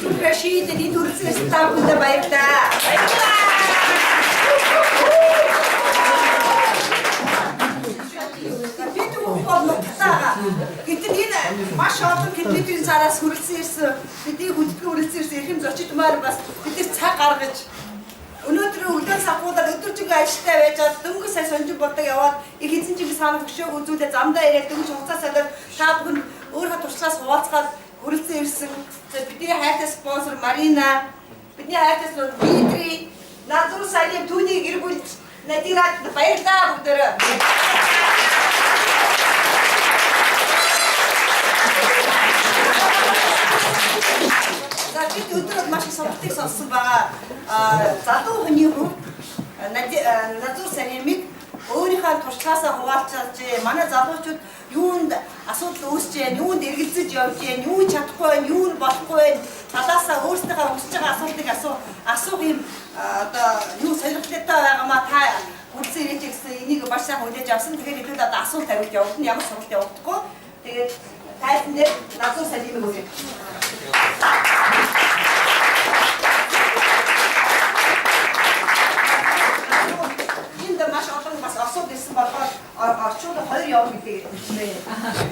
Шүлхэ шийдэний төрөлсөөс та бүхэндээ баярлалаа. Бид ухаалалтаа гэдэг энэ маш олон хэдвэдийн цараас хүрэлцэн ирсэн бидний хүчтэй хүрэлцэн ирсэн эрхэм зочдмаар бас бид цаг гаргаж өнөөдөр өглөө сахуудаар өдөржингөө ажилтаа байж байгаа дөнгөж сая сонжиг болдог яваад их эзэн чинь санаа хөшөөг үзүүлээ замдаа ирээд дөнгөж хугацаасаа та бүхэн өөрийнхөө туршлагаас хуваалцгаад хүрэлцэн ирсэн бидний хайртай спонсор Марина, бидний хайртай Дмитрий, Назар Салим түүний гэр бүл Надирад баярлалаа бүгдээрээ. За бид өдөр маш их сонирхтыг сонссон байгаа. Залуу хүний хувьд Назар Салимыг өөрийнхөө туршлагаасаа хуваалцаж манай залуучууд юунд асуудал үүсэж байна, юунд эргэлзэж явж байна, юу чадахгүй байна, юу болохгүй байна, талаасаа өөрсдийнхөө хүсэж байгаа асуултыг асуух юм одоо юу сонирхолтой байгаамаа та үлдсэн ирээч гэсэн энийг маш сайхан хүлээж авсан. Тэгэхээр хэдүүл одоо асуулт тавьж явуулна, ямар сургалт явуулдаггүй. Тэгээд тайзан дээр Назар Салимыг үзье.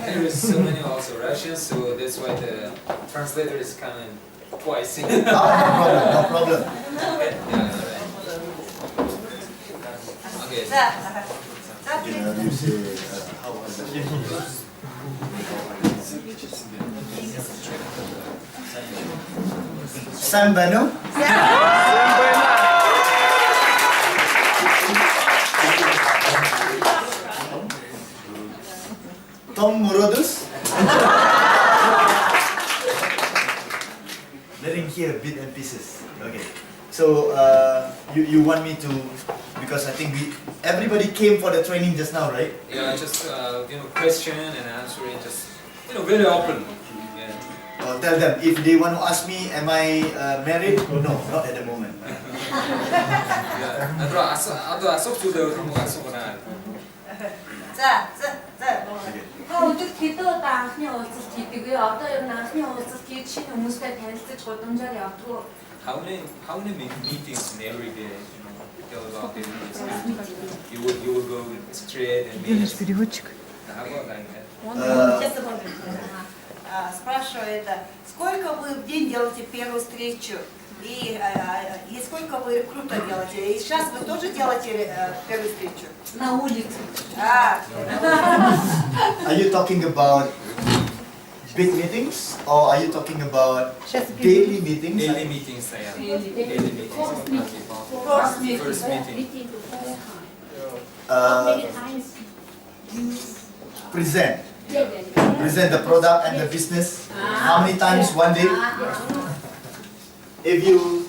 There is so many also Russians, so that's why the translator is coming twice. No problem. Okay. You say how was it? Sam Banu? Tom Murodus? Letting here bit and pieces. Okay. So you want me to, because I think everybody came for the training just now, right? Yeah, just question and answering, just very open. Yeah. Oh, tell them if they want to ask me, am I married? No, not at the moment. Yeah. 아도 아속주도 그런 거 아속구나. 자. Өдөр хэдэн удаа анхны уулзалт хийдэггүй. Одоо ер нь анхны уулзалт хийж шинэ хүмүүстэй танилцаж гудамжаар явдаг. How many meetings in every day? Tell about the meetings. You would go straight and meet. How about like that? Спрашивает, сколько вы в день делаете первую встречу и сколько вы рекрута делаете? И сейчас вы тоже делаете первую встречу? На улице. Are you talking about big meetings or are you talking about daily meetings? Daily meetings, yeah. Daily meetings. First meeting. Present the product and the business. How many times one day? If you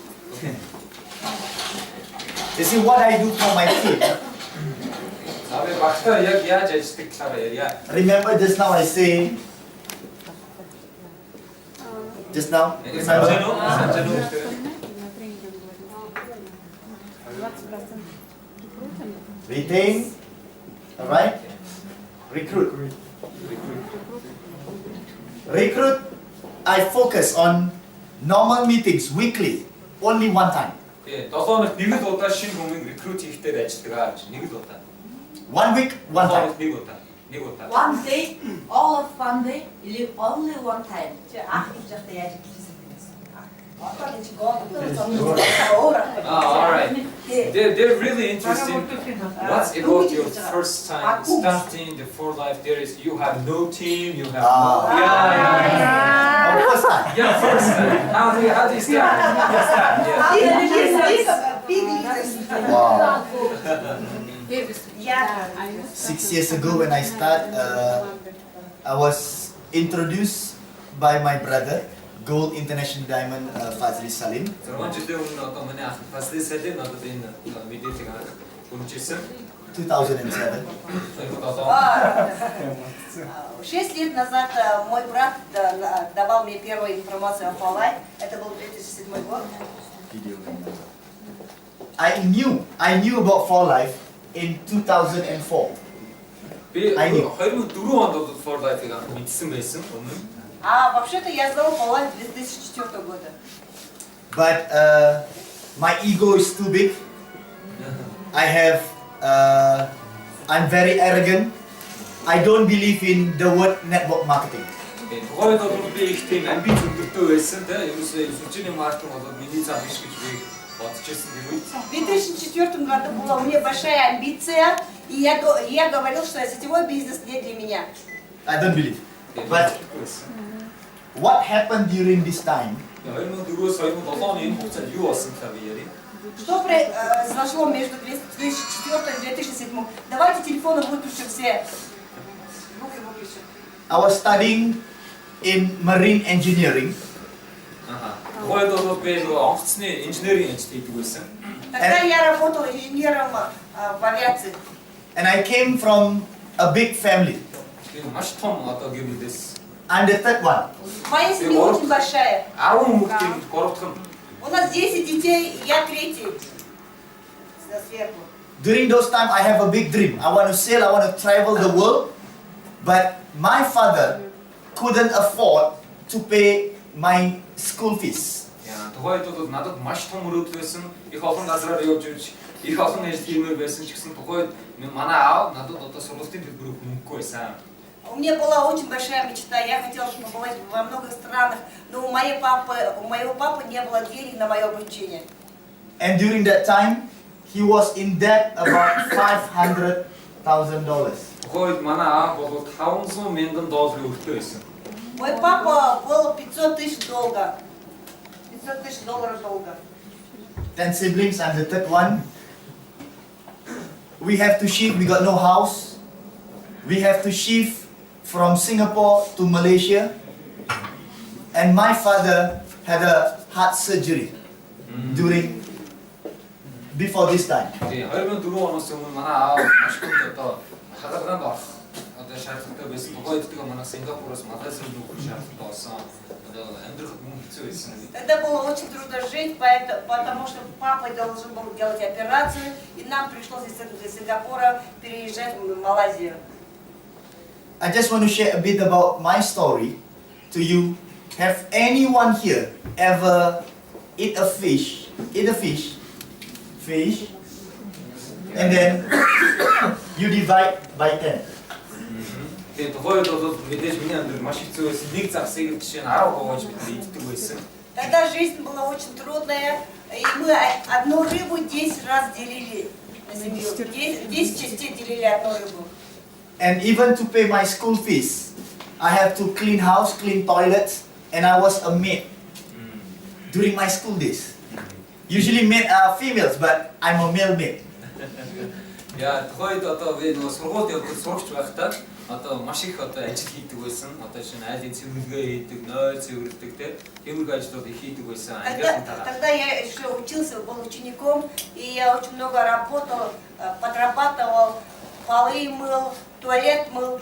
see what I do for my team. Remember just now I say. Just now. Retain. All right. Recruit. Recruit, I focus on normal meetings weekly, only one time. 도서는 нэг л удаа шинэ хүмүүс recruit хийхдээ ажилладаг аа. Нэг л удаа. 1 week, one time. Нэг удаа. Нэг удаа. One day, all of one day, only one time. Ах гэж яхаа яаж хэлсэн юм бэ? Alright. They're really interesting. What's about your first time starting the For Life? You have no team, you have no... Yeah. First time. Yeah, first time. How do you start? Wow. Yeah. 6 years ago when I start, I was introduced by my brother, Gold International Diamond Fazli Salim. 2007. 6 лет назад мой брат давал мне первую информацию о Фалай. Это был 2007 год. I knew about For Life in 2004. Би 2004 онд For Life-ыг мэдсэн байсан өмнө. А вообще-то я сдала по лайф 2004 года. But my ego is too big. I'm very arrogant. I don't believe in the word network marketing. тухайд бол би их тийм амбиц өндөртэй байсан те. Ерөөсөө сүлжээний маркетинг бол миний зам биш гэж би бодож ирсэн гэвэл. В 2004 году была у меня большая амбиция, и я говорил, что сетевой бизнес не для меня. I don't believe. But what happened during this time? 2004-өөс 2007 оны энэ хугацаанд юу болсон гэхээр би ярив. Что произошло между 2004 и 2007? Давайте телефоны выключим все. Руки выключим. I was studying in marine engineering. Тухайд бол би нөгөө онгоцны инженерийн ажил хийдэг байсан. Тогда я работал инженером в авиации. And I came from a big family. Маш том одоо гэр бүлээс. I'm the third one. Моя семья очень большая. 10 хүүхдийн 3 дахь нь. У нас 10 детей, я третий. Сверху. During those times, I have a big dream. I want to sail, I want to travel the world. But my father couldn't afford to pay my school fees. Тухайд бол надад маш том өрөөдөл байсан. Их олон газраар явж ирж, их олон ажил хиймээр байсан ч гэсэн тухайд манай аав надад одоо сургалтын төлбөрөөр мөнгөгүй байсан. У меня была очень большая мечта. Я хотела побывать во многих странах, но у моего папы не было денег на мое обучение. And during that time, he was in debt about $500,000. Тухайд манай аав бол $500,000 өртөө байсан. Мой папа был $500 000 долга. $500 000 долга. 10 siblings, I'm the third one. We have to shift, we got no house. We have to shift from Singapore to Malaysia. And my father had a heart surgery before this time. 2004 оноос өмнө манай аав маш их одоо хагалгаанд орох одоо шаардлагатай байсан. Тухайд тэгээ манай Сингапуроос Малайзад руу шаардлагатай болсон. Одоо амьдрах мөн хэцүү байсан. Тогда было очень трудно жить, потому что папа должен был делать операцию, и нам пришлось из Сингапура переезжать в Малайзию. I just want to share a bit about my story to you. Have anyone here ever eat a fish, and then you divide by 10? Тэгээ тухайд бол мэдээж миний амьдрал маш хэцүү байсан. Нэг загсыг жишээ нь 10 хувааж бид иддэг байсан. Тогда жизнь была очень трудная, и мы одну рыбу 10 раз делили на семью. 10 частей делили одну рыбу. And even to pay my school fees, I have to clean house, clean toilets, and I was a maid during my school days. Usually maid are females, but I'm a male maid. Яа, тухайд одоо би нөгөө сургуульд явж сурч байхдаа одоо маш их одоо ажил хийдэг байсан. Одоо шинэ айлын цэвэрлэгээ хийдэг, нойл цэвэрлэдэг тиймэрхүү ажлууд их хийдэг байсан. Тогда я еще учился, был учеником, и я очень много работал, подрабатывал, полы мыл, туалет мыл.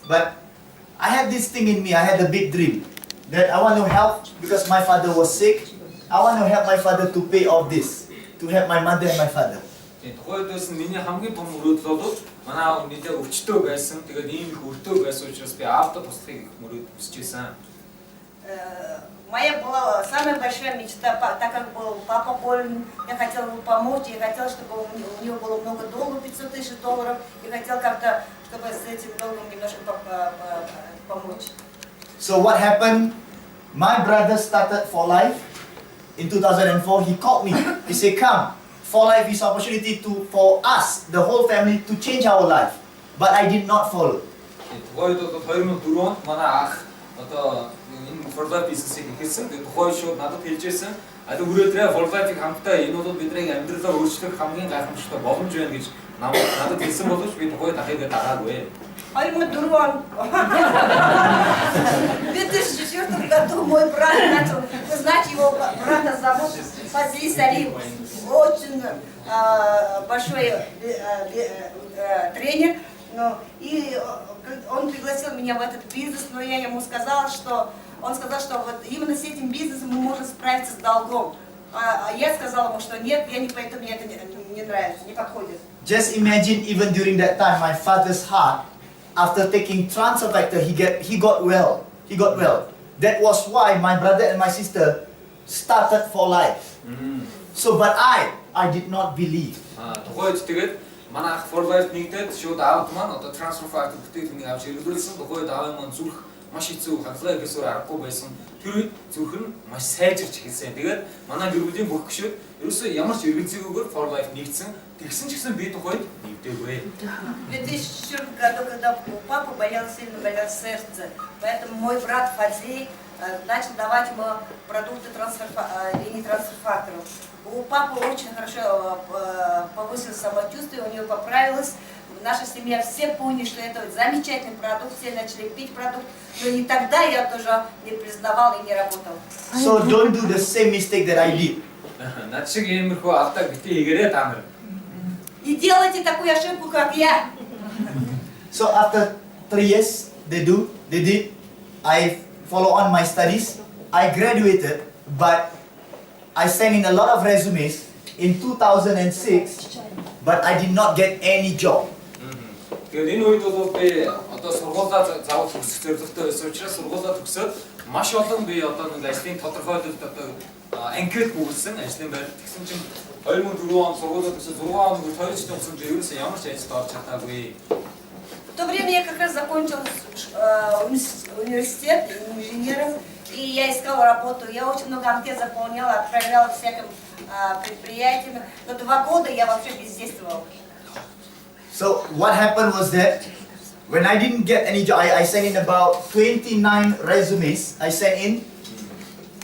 But I had this thing in me, I had a big dream that I want to help because my father was sick. I want to help my father to pay off this, to help my mother and my father. Тухайдээс миний хамгийн том мөрөөдөл бол манай аав нэлээд өвчтөө байсан. Тэгээд ийм их өртөө байсан учраас би аавда туслахыг хүсэж байсан. Моя была самая большая мечта, так как был папа болен, я хотела ему помочь, я хотела, чтобы у него было много долгов, $500 000, и хотела как-то, чтобы с этим долгом немножко помочь. So what happened? My brother started For Life in 2004. He called me. He said, "Come, For Life is opportunity for us, the whole family, to change our life." But I did not follow. Тухайд бол 2004 онд манай ах одоо энэ For Life бизнесийг хийсэн. Тэгээд тухайд шууд надад хэлжсэн. А түрүүдрээ For Life-ийг хамтдаа энэ бол бидний амьдралаа өөрчлөх хамгийн гайхамшигтай боломж байна гэж надад хэлсэн боловч би тухайд ахыг дагаагүй. 2004 В 2004 году мой брат начал, вы знаете, его брата зовут Фазли Салим, очень большой тренер, и он пригласил меня в этот бизнес, но я ему сказала, что он сказал, что вот именно с этим бизнесом мы можем справиться с долгом. А я сказала ему, что нет, я не пойду, мне это не нравится, не подходит. Just imagine, even during that time, my father's heart, after taking transfer factor, he got well. he got well. That was why my brother and my sister started for life. So, but I did not believe. тухайд тэгээд манай ах for life нэгдээд шууд аавд маань одоо transfer factor бүтээгдэхүүнийг авч хэрэглүүлсэн. тухайд аав маань зүрх маш хэцүү хаглаа гэсээр аргагүй байсан. Тэр үед зүрх нь маш сайжирч эхэлсэн. Тэгээд манай гэр бүлийн бүх гишүүд ерөөсөө ямар ч эргэлзээгүйгээр for life нэгдсэн. Тэгсэн ч гэсэн би тухайд нэгдээгүй. В 2004 году, когда у папы сильно болело сердце, поэтому мой брат Фадзи начал давать ему продукты линии трансфер-факторов. У папы очень хорошо повысилось самочувствие, у него поправилось. Наша семья все поняли, что это замечательный продукт, все начали пить продукт, но и тогда я тоже не признавал и не работал. So don't do the same mistake that I did. Над шиг иймэрхүү алдаа битгий хийгээрэй та нар. Не делайте такую ошибку, как я. So after 3 years, they did. I follow on my studies. I graduated, but I sent in a lot of resumes in 2006, but I did not get any job. Тэгээд энэ үед бол би одоо сургуулаа заавал төгсөх зорилготой байсан учраас сургуулаа төгсөөд маш олон би одоо нэг ажлын тодорхойлолт одоо анкет бүгэлсэн ажлын байр. Тэгсэн чинь 2004 он сургуулаа төгсөөд 6 хоног тойлж төгсөн би ерөөсөө ямар ч ажилд орж чадаагүй. В то время я как раз закончила университет инженером, и я искала работу. Я очень много анкет заполняла, отправляла всяким предприятиям. Но 2 года я вообще бездействовала. So what happened was that when I didn't get any job, I sent in about 29 resumes. I sent in,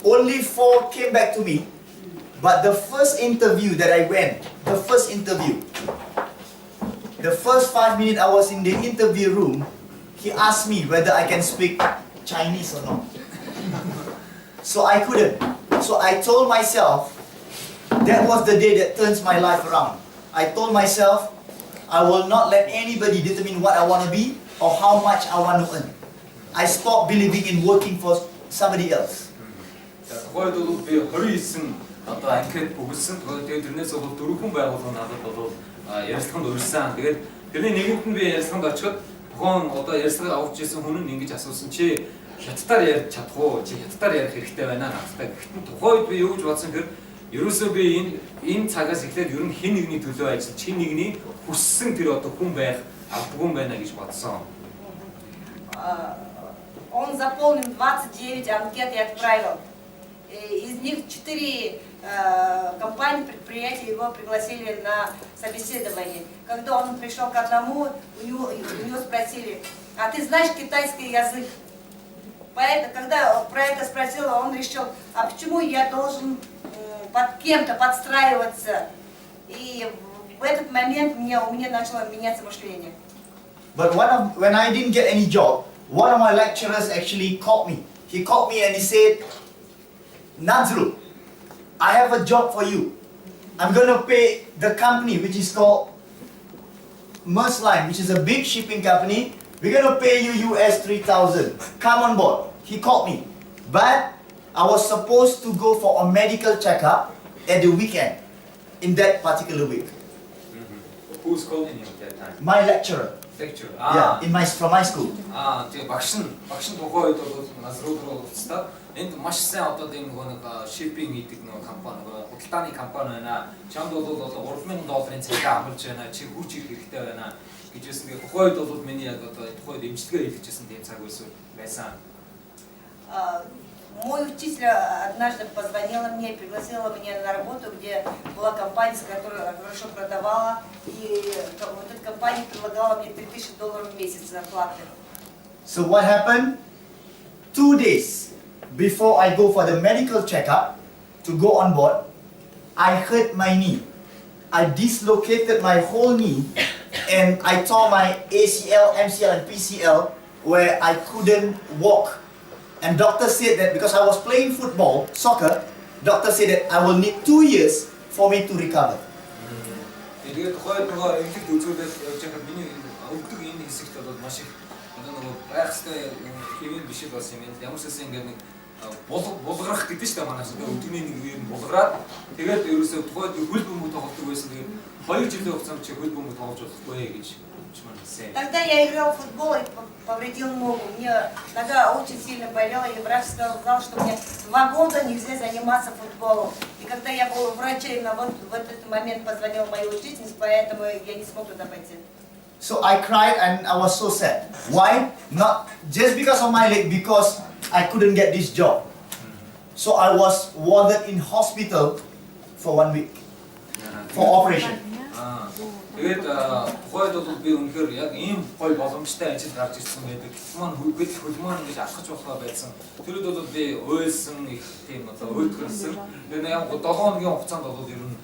only 4 came back to me. But the first interview that I went, the first 5 minutes I was in the interview room, he asked me whether I can speak Chinese or not. So I couldn't. So I told myself, that was the day that turns my life around. I told myself, I will not let anybody determine what I want to be or how much I want to earn. I stopped believing in working for somebody else. тухайд бол би 29 одоо анкет бүгэлсэн. Тэгээд тэрнээс бол 4 хүн байгуулгын надад бол ярилцлаганд урьсан. Тэгээд тэрний нэгэнд нь би ярилцлаганд очиход тухайн одоо ярилцлага авч ирсэн хүн нь ингэж асуусан чи хятадаар ярьж чадах уу? Чи хятадаар ярих хэрэгтэй байна надтай. Гэхдээ тухайд би юу гэж бодсон гэхээр ерөөсөө би энэ цагаас эхлээд ер нь хэн нэгний төлөө ажиллаж хэн нэгний хүссэн тэр одоо хүн байх авдгүй байна гэж бодсон. Он заполнил 29 анкет и отправил. Из них 4 компании, предприятия его пригласили на собеседование. Когда он пришел к одному, у него спросили, а ты знаешь китайский язык? Поэтому, когда про это спросила, он решил, а почему я должен под кем-то подстраиваться? И в этот момент у меня начало меняться мышление. But when I didn't get any job, one of my lecturers actually called me. He called me and he said, Nazru, I have a job for you. I'm going to pay the company which is called Maersk Line, which is a big shipping company. We're going to pay you US 3,000. Come on board. He called me. But I was supposed to go for a medical checkup at the weekend in that particular week. Who's calling you at that time? My lecturer. Lecturer. Yeah, from my school. Тэгээ багш нь тухайд бол Назруу руу уцтаа энд маш сайн одоо тийм нэг shipping хийдэг нэг компани худалдааны компани байна. Чамд бол $3,000 цалин амжилж байна. Чи хүч их хэрэгтэй байна гэж хэлсэн. Тэгээ тухайд бол миний яг одоо тухайд эмчилгээ хийлгэжсэн тийм цаг байсан. Мой учитель однажды позвонила мне, пригласила меня на работу, где была компания, которая хорошо продавала, и вот эта компания предлагала мне $3,000 в месяц зарплаты. So what happened? 2 days before I go for the medical checkup to go on board, I hurt my knee. I dislocated my whole knee and I tore my ACL, MCL and PCL where I couldn't walk. And doctor said that because I was playing football, soccer, doctor said that I will need 2 years for me to recover. Тэгээд тухайд нөгөө эмгэгт үзүүлээд явж байхад миний өвдөг энэ хэсэгт бол маш их одоо нөгөө байхстай хэвэн биш болсон юм. Ямар ч гэсэн ингээд нэг булгарах гэдэг чинь манай зөвхөн өдөрний нэг үеэр булгараад тэгээд ерөөсөө тухайд хөл бөмбөг тоглодог байсан. Тэгээд 2 жилийн хугацаанд чи хөл бөмбөг тоглож болохгүй гэж хэлсэн. Тогда я играл в футбол и повредил ногу. Мне нога очень сильно болела, и врач сказал, что мне 2 года нельзя заниматься футболом. И когда я был у врача, именно вот в этот момент позвонила моя учительница, поэтому я не смог туда пойти. So I cried and I was so sad. Why? Not just because of my leg, because I couldn't get this job. So I was warded in hospital for 1 week for operation. Тэгээд тухайд бол би үнэхээр яг ийм гоё боломжтой ажил гарч ирсэн байдаг. Маань хөлгөд хөлмөн ингэж алхаж болохоо байсан. Тэрүүд бол би уйлсан их тийм одоо уйлдгэрсэн. Тэгээд яг 7 хоногийн хугацаанд бол ер нь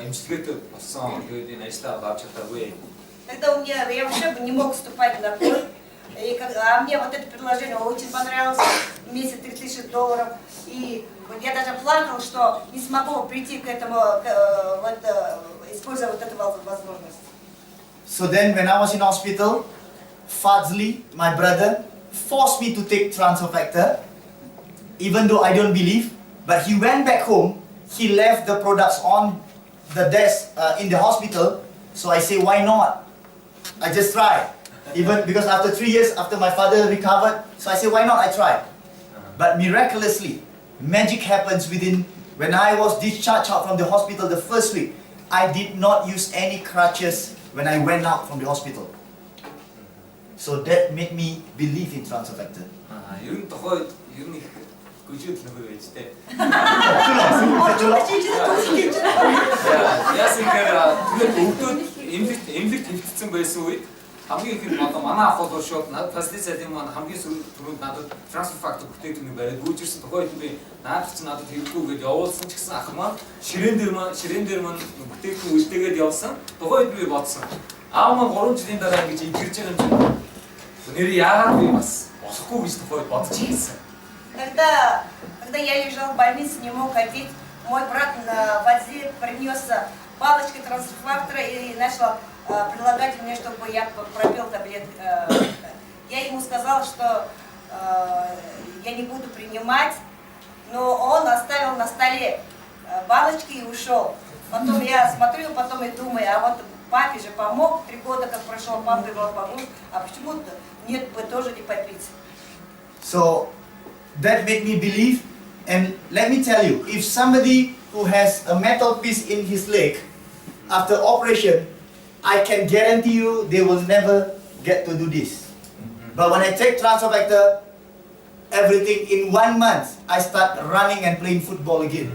эмчилгээтэй болсон. Тэгээд энэ ажлаа авч чадаагүй. Тогда я вообще не мог вступать на бой. А мне вот это предложение очень понравилось. Месяц $3000. И вот я даже плакал, что не смогу прийти к этому, используя вот эту возможность. So then when I was in hospital, Fadzli, my brother, forced me to take transfer factor, even though I don't believe. But he went back home, he left the products on the desk in the hospital. So I say, why not? I just try. Even because after 3 years after my father recovered, so I say, why not? I try. But miraculously, magic happens within. When I was discharged out from the hospital the first week, I did not use any crutches when I went out from the hospital. So that made me believe in transfer factor. Ер нь тухайд ер нь их гүжил нөхөр байж тээ. Яасан гэхээр тэгээд өвдөд эмнэлэгт хөвтсөн байсан үед хамгийн их одоо манай ах бол шууд надад фасилитийн маань хамгийн түрүүнд надад трансфер фактор бүтээгдэхүүнийг бариад гүйжирсэн тухайд би надад ч надад хэрэггүй гэж явуулсан ч гэсэн ах маань ширээн дээр маань бүтээгдэхүүн үлдээгээд явсан. Тухайд би бодсон. Аав маань 3 жилийн дараа ингэж ирж байгаа юм чинь. Нэр яагаад би бас болохгүй гэж тухайд бодож ирсэн. Когда я лежал в больнице, не мог ходить, мой брат в Азии принес палочки трансфактора и начал предлагать мне, чтобы я пропил таблетки. Я ему сказала, что я не буду принимать, но он оставил на столе баночки и ушел. Потом я смотрю, потом и думаю, а вот папе же помог, 3 года как прошел, папе его помог, а почему нет бы тоже не попить? So that made me believe, and let me tell you, if somebody who has a metal piece in his leg after operation, I can guarantee you they will never get to do this. But when I take transfer factor, everything in 1 month, I start running and playing football again.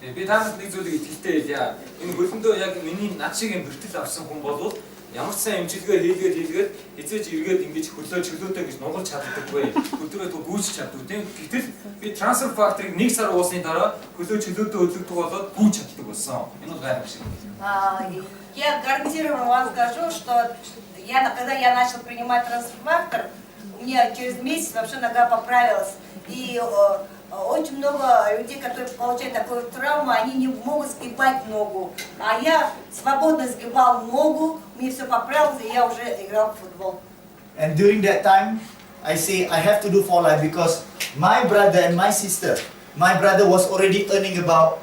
Би танаас нэг зүйлийг итгэлтэй хэлье. Энэ хөлөндөө яг миний над шиг юм бэртэл авсан хүн бол ямар ч сайн эмчилгээ хийлгээд эзэж эргээд ингэж хөлөө чөлөөтэй гэж нугалж чаддаггүй. Өдрөө гүйж чаддаг тийм. Гэтэл би трансфер факторыг 1 сар уусны дараа хөлөө чөлөөтэй өдлөгдөг болоод гүйж чаддаг болсон. Энэ бол гайхамшиг. Я гарантированно вам скажу, что когда я начал принимать трансфер, у меня через месяц вообще нога поправилась. И очень много людей, которые получают такую травму, они не могут сгибать ногу. А я свободно сгибал ногу, мне все поправилось, и я уже играл в футбол. And during that time, I say I have to do for life because my brother and my sister, my brother was already earning about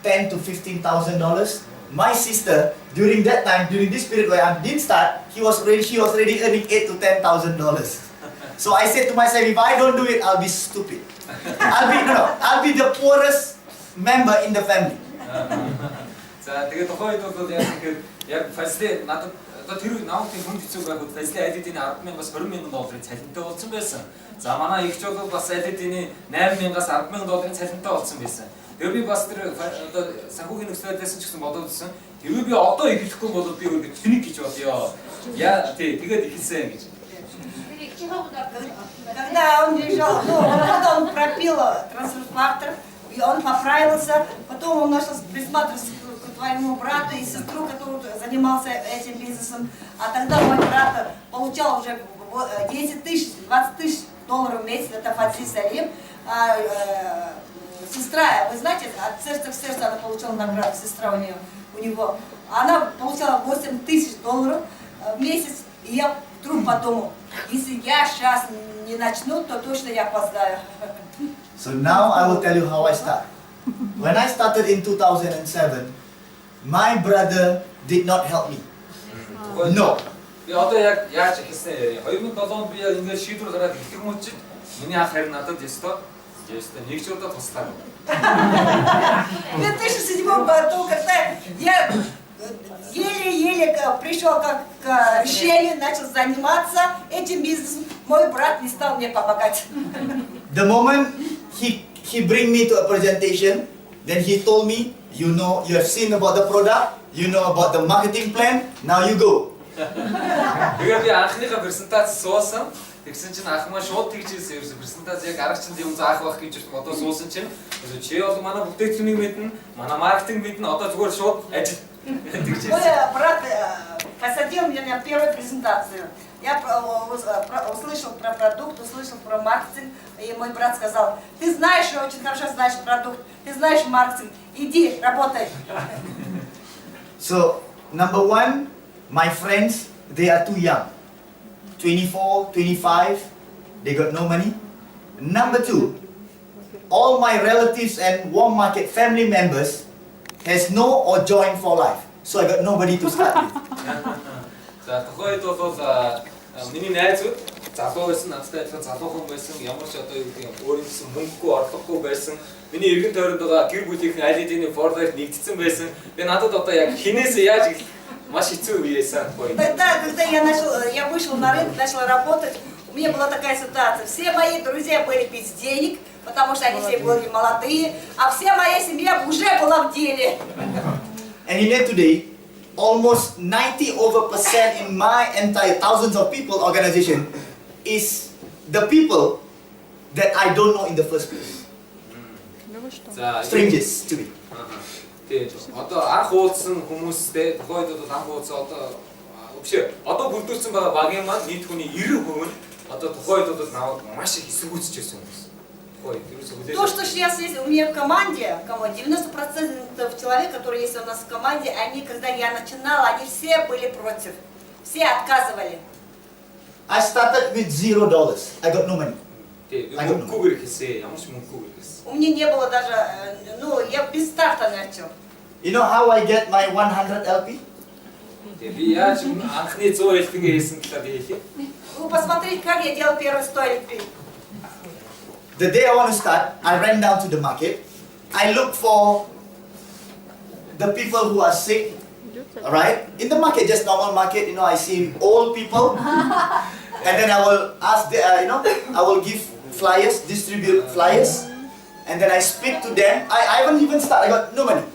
$10,000 to $15,000. My sister, during that time, during this period where I didn't start, she was already earning $8,000 to $10,000. So I said to myself, if I don't do it, I'll be stupid. I'll be the poorest member in the family. За тэгээд тухайд бол яг фасилити надад одоо тэр наутын хүн хэцүү байхад фасилити айдын 10,000-аас 20,000 долларын цалинтай болсон байсан. За манай ихч бол бас айдын 8,000-аас 10,000 долларын цалинтай болсон байсан. Тэгээд би бас тэр одоо санхүүгийн нөхцөлөөс ч гэсэн бодоодсэн. Тэргүй би одоо эхлэхгүй бол би өөр клиник гэж бодъё. Яа тэгээд эхэлсэн гэж. Когда он лежал, когда он пропил трансфер, и он поправился, потом он начал присматриваться к твоему брату и сестру, который занимался этим бизнесом. А тогда мой брат получал уже 10 тысяч, 20 тысяч долларов в месяц, это Фатси Салим. Сестра, вы знаете, от сердца к сердцу она получала награду, сестра у него. Она получала 8 тысяч долларов в месяц, и я вдруг подумал, если я сейчас не начну, то точно я опоздаю. So now I will tell you how I start. When I started in 2007, my brother did not help me. No. Би одоо яг яаж хэлсэн 2007 онд би яг ингээд шийдвэр гаргаад ихтгэр мөчид миний ах харин надад ёстой нэг ч удаа туслаа. В 2007 году, когда я еле-еле пришел к решению, начал заниматься этим бизнесом, мой брат не стал мне помогать. The moment he bring me to a presentation, then he told me, you know, you have seen about the product, you know about the marketing plan, now you go. Тэгээд би анхныхаа презентац суусан. Тэгсэн чинь ах маань шууд тэгж хэлсэн ерөөсө презентац яг арга чинь юм заах байх гэж одоо суусан чинь чи бол манай бүтээгдэхүүнийг мэднэ, манай маркетинг мэднэ, одоо зүгээр шууд ажил тэгж хэлсэн. Мой брат посадил меня на первую презентацию. Я услышал про продукт, услышал про маркетинг, и мой брат сказал: ты знаешь, очень хорошо знаешь продукт, ты знаешь маркетинг, иди, работай. So, number one, my friends, they are too young. 24, 25, they got no money. Number two, all my relatives and warm market family members has no or joined for life. So I got nobody to start with. За тухайд бол миний найзууд залуу байсан, надтай адилхан залуухан байсан, ямар ч одоо юу гэдэг өөрийнхөө мөнгөгүй орлогогүй байсан. Миний эргэн тойронд байгаа гэр бүлийнхэн аль хэдийн for life нэгдсэн байсан. Би надад одоо яг хинээс яаж маш хэцүү үеэсэн бой. Тогда, когда я вышел на рынок, начал работать, у меня была такая ситуация. Все мои друзья были без денег, потому что они все были молодые, а вся моя семья уже была в деле. And in there today, almost 90% in my entire thousands of people organization is the people that I don't know in the first place. Strangers to me. Тэгээд одоо анх уулзсан хүмүүстэй тухайд бол анх уулзсан одоо вообще одоо бүрдүүлсэн байгаа багийн маань нийт хүний 90% нь одоо тухайд бол наваг маш их эсэргүүцэж байсан хүмүүс. То, что сейчас есть у меня в команде, 90% человек, которые есть у нас в команде, они, когда я начинала, они все были против. Все отказывали. I started with $0. I got no money. У меня не было даже, ну, я без старта начал. You know how I get my 100 LP? Вы посмотрите, как я делал первый 100 LP. The day I want to start, I ran down to the market. I looked for the people who are sick. Alright? In the market, just normal market, you know, I see old people. And then I will ask, I will give flyers, distribute flyers. And then I speak to them. I haven't even started, I got no money.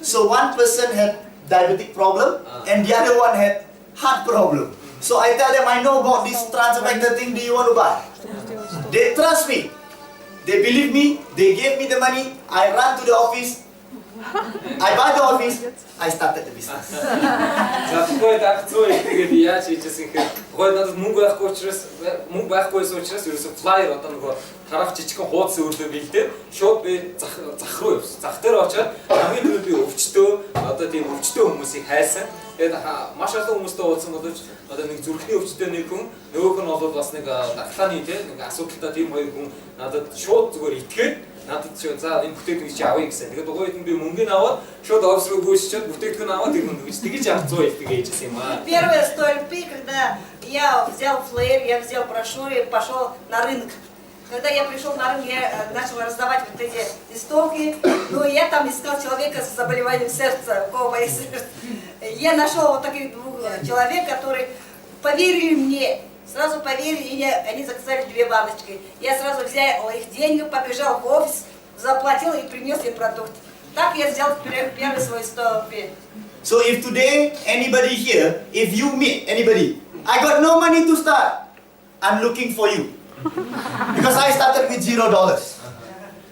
So one person had diabetic problem and the other one had heart problem. So I tell them, I know about this transactor thing, do you want to buy? They trust me. They believe me, they gave me the money, I ran to the office, I buy the office, I started the business. За тухайд ах зөө тэгээд яаж хийжсэн гэхээр тухайд надад мөнгө байхгүйсэн учраас ерөөсө флайер одоо нөгөө харах жижигхэн хуудас өрлөө бэлдээд шууд би зах руу явсан. Зах дээр очоод хамгийн түрүү би өвчтөө одоо тийм өвчтөө хүмүүсийг хайсан. Тэгээд маш олон хүмүүстэй уулзсан боловч одоо нэг зүрхний өвчтөө нэг хүн нөгөөх нь бол бас нэг дархлааны тийм нэг асуудалтай тийм хоёр хүн надад шууд зүгээр итгээд надад чи за энэ бүтээгдэхүүнийг чи авъя гэсэн. Тэгээд угойд нь би мөнгөний аваад шууд офис руу гүйсчихэд бүтээгдэхүүн аваад тэр мөнгө гэж тэгэж авах 100 их тэгэж хийсэн юм аа. Первое 100 LP, когда я взял флеер, я взял брошюру и пошел на рынок. Когда я пришел на рынок, я начал раздавать вот эти листовки, но я там искал человека с заболеванием сердца, у кого есть сердце. Я нашел вот таких двух человек, которые поверили мне. Сразу поверили, и они заказали 2 баночки. Я сразу взял их деньги, побежал в офис, заплатил и принес им продукт. Так я сделал первый свой 100 LP. So if today anybody here, if you meet anybody, I got no money to start, I'm looking for you. Because I started with $0.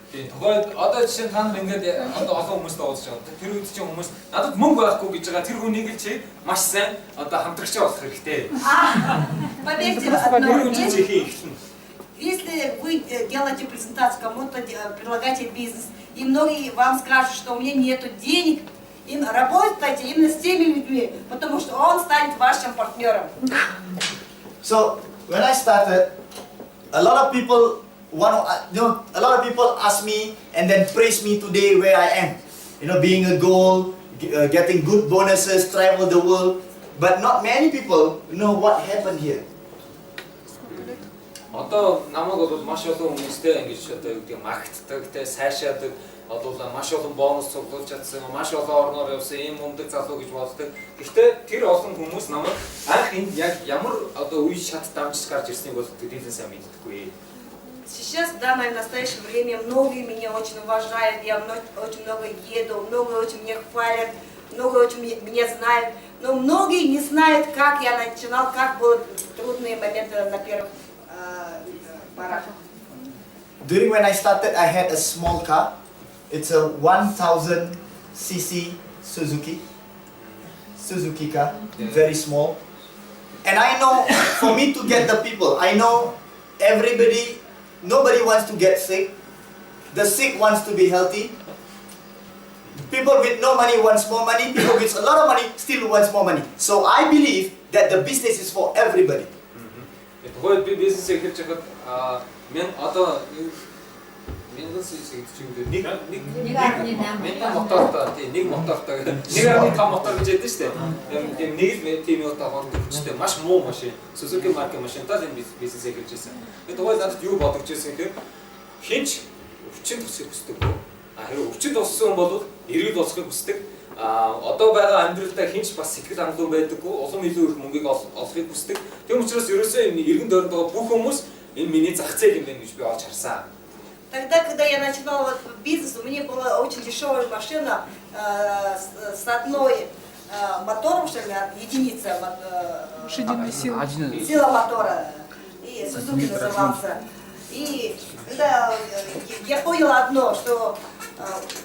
Тэгээд одоо жишээ нь та нар ингээд одоо олон хүмүүстэй уулзж байгаа. Тэр үед чинь хүмүүс надад мөнгө байхгүй гэж байгаа. Тэр хүнийг л чи маш сайн одоо хамтрагч болох хэрэгтэй. Поверьте, одно, если вы делаете презентацию, кому-то предлагаете бизнес, и многие вам скажут, что у меня нету денег, им работайте именно с теми людьми, потому что он станет вашим партнером. So when I started, a lot of people a lot of people ask me and then praise me today where I am. Being a goal, getting good bonuses, travel the world. But not many people know what happened here. Одоо намайг бол маш олон хүмүүстэй ингэж одоо юу гэдэг магтдаг, тэ сайшаадаг, одоо маш олон бонус цуглуулж чадсан, маш олон орноор явсан ийм өмдөг залуу гэж боддог. Гэхдээ тэр олон хүмүүс намайг анх энд яг ямар одоо үе шат дамжиж гарч ирснийг бол төдийлэн сайн мэддэггүй. Сейчас, в данное настоящее время, многие меня очень уважают, я очень много еду, много очень меня хвалят, много очень меня знают, но многие не знают, как я начинал, как были трудные моменты на первых порах. During when I started, I had a small car. It's a 1000cc Suzuki car, very small. And I know, for me to get the people, I know nobody wants to get sick. The sick wants to be healthy. People with no money wants more money. People with a lot of money still wants more money. So I believe that the business is for everybody. Тэгвэл би бизнес эхэлж байхад мен одоо нэг мотортой нэг том мотор гэж яддаг шүү дээ. Нэг л тийм удаа хондох хүчтэй маш муу машин. Suzuki маркийн машинтаа энэ бизнес эхэлж байсан. Тэгвэл надад юу бодогч байсан гэхээр хинч өвчин тусахыг хүсдэг. Хэрэг өвчин туссан бол эргэл болохыг хүсдэг. Одоо байгаа амьдралдаа хинч бас сэтгэл хангалуун байдаггүй, улам илүү их мөнгийг олохыг хүсдэг. Тийм учраас ерөөсөө энэ эргэн дөрөнд байгаа бүх хүмүүс энэ миний зах зээл юм байна гэж би олж харсан. Тогда, когда я начинала бизнес, у меня была очень дешевая машина с одной мотором, что ли, единица сила мотора, и Suzuki назывался. И когда я поняла одно, что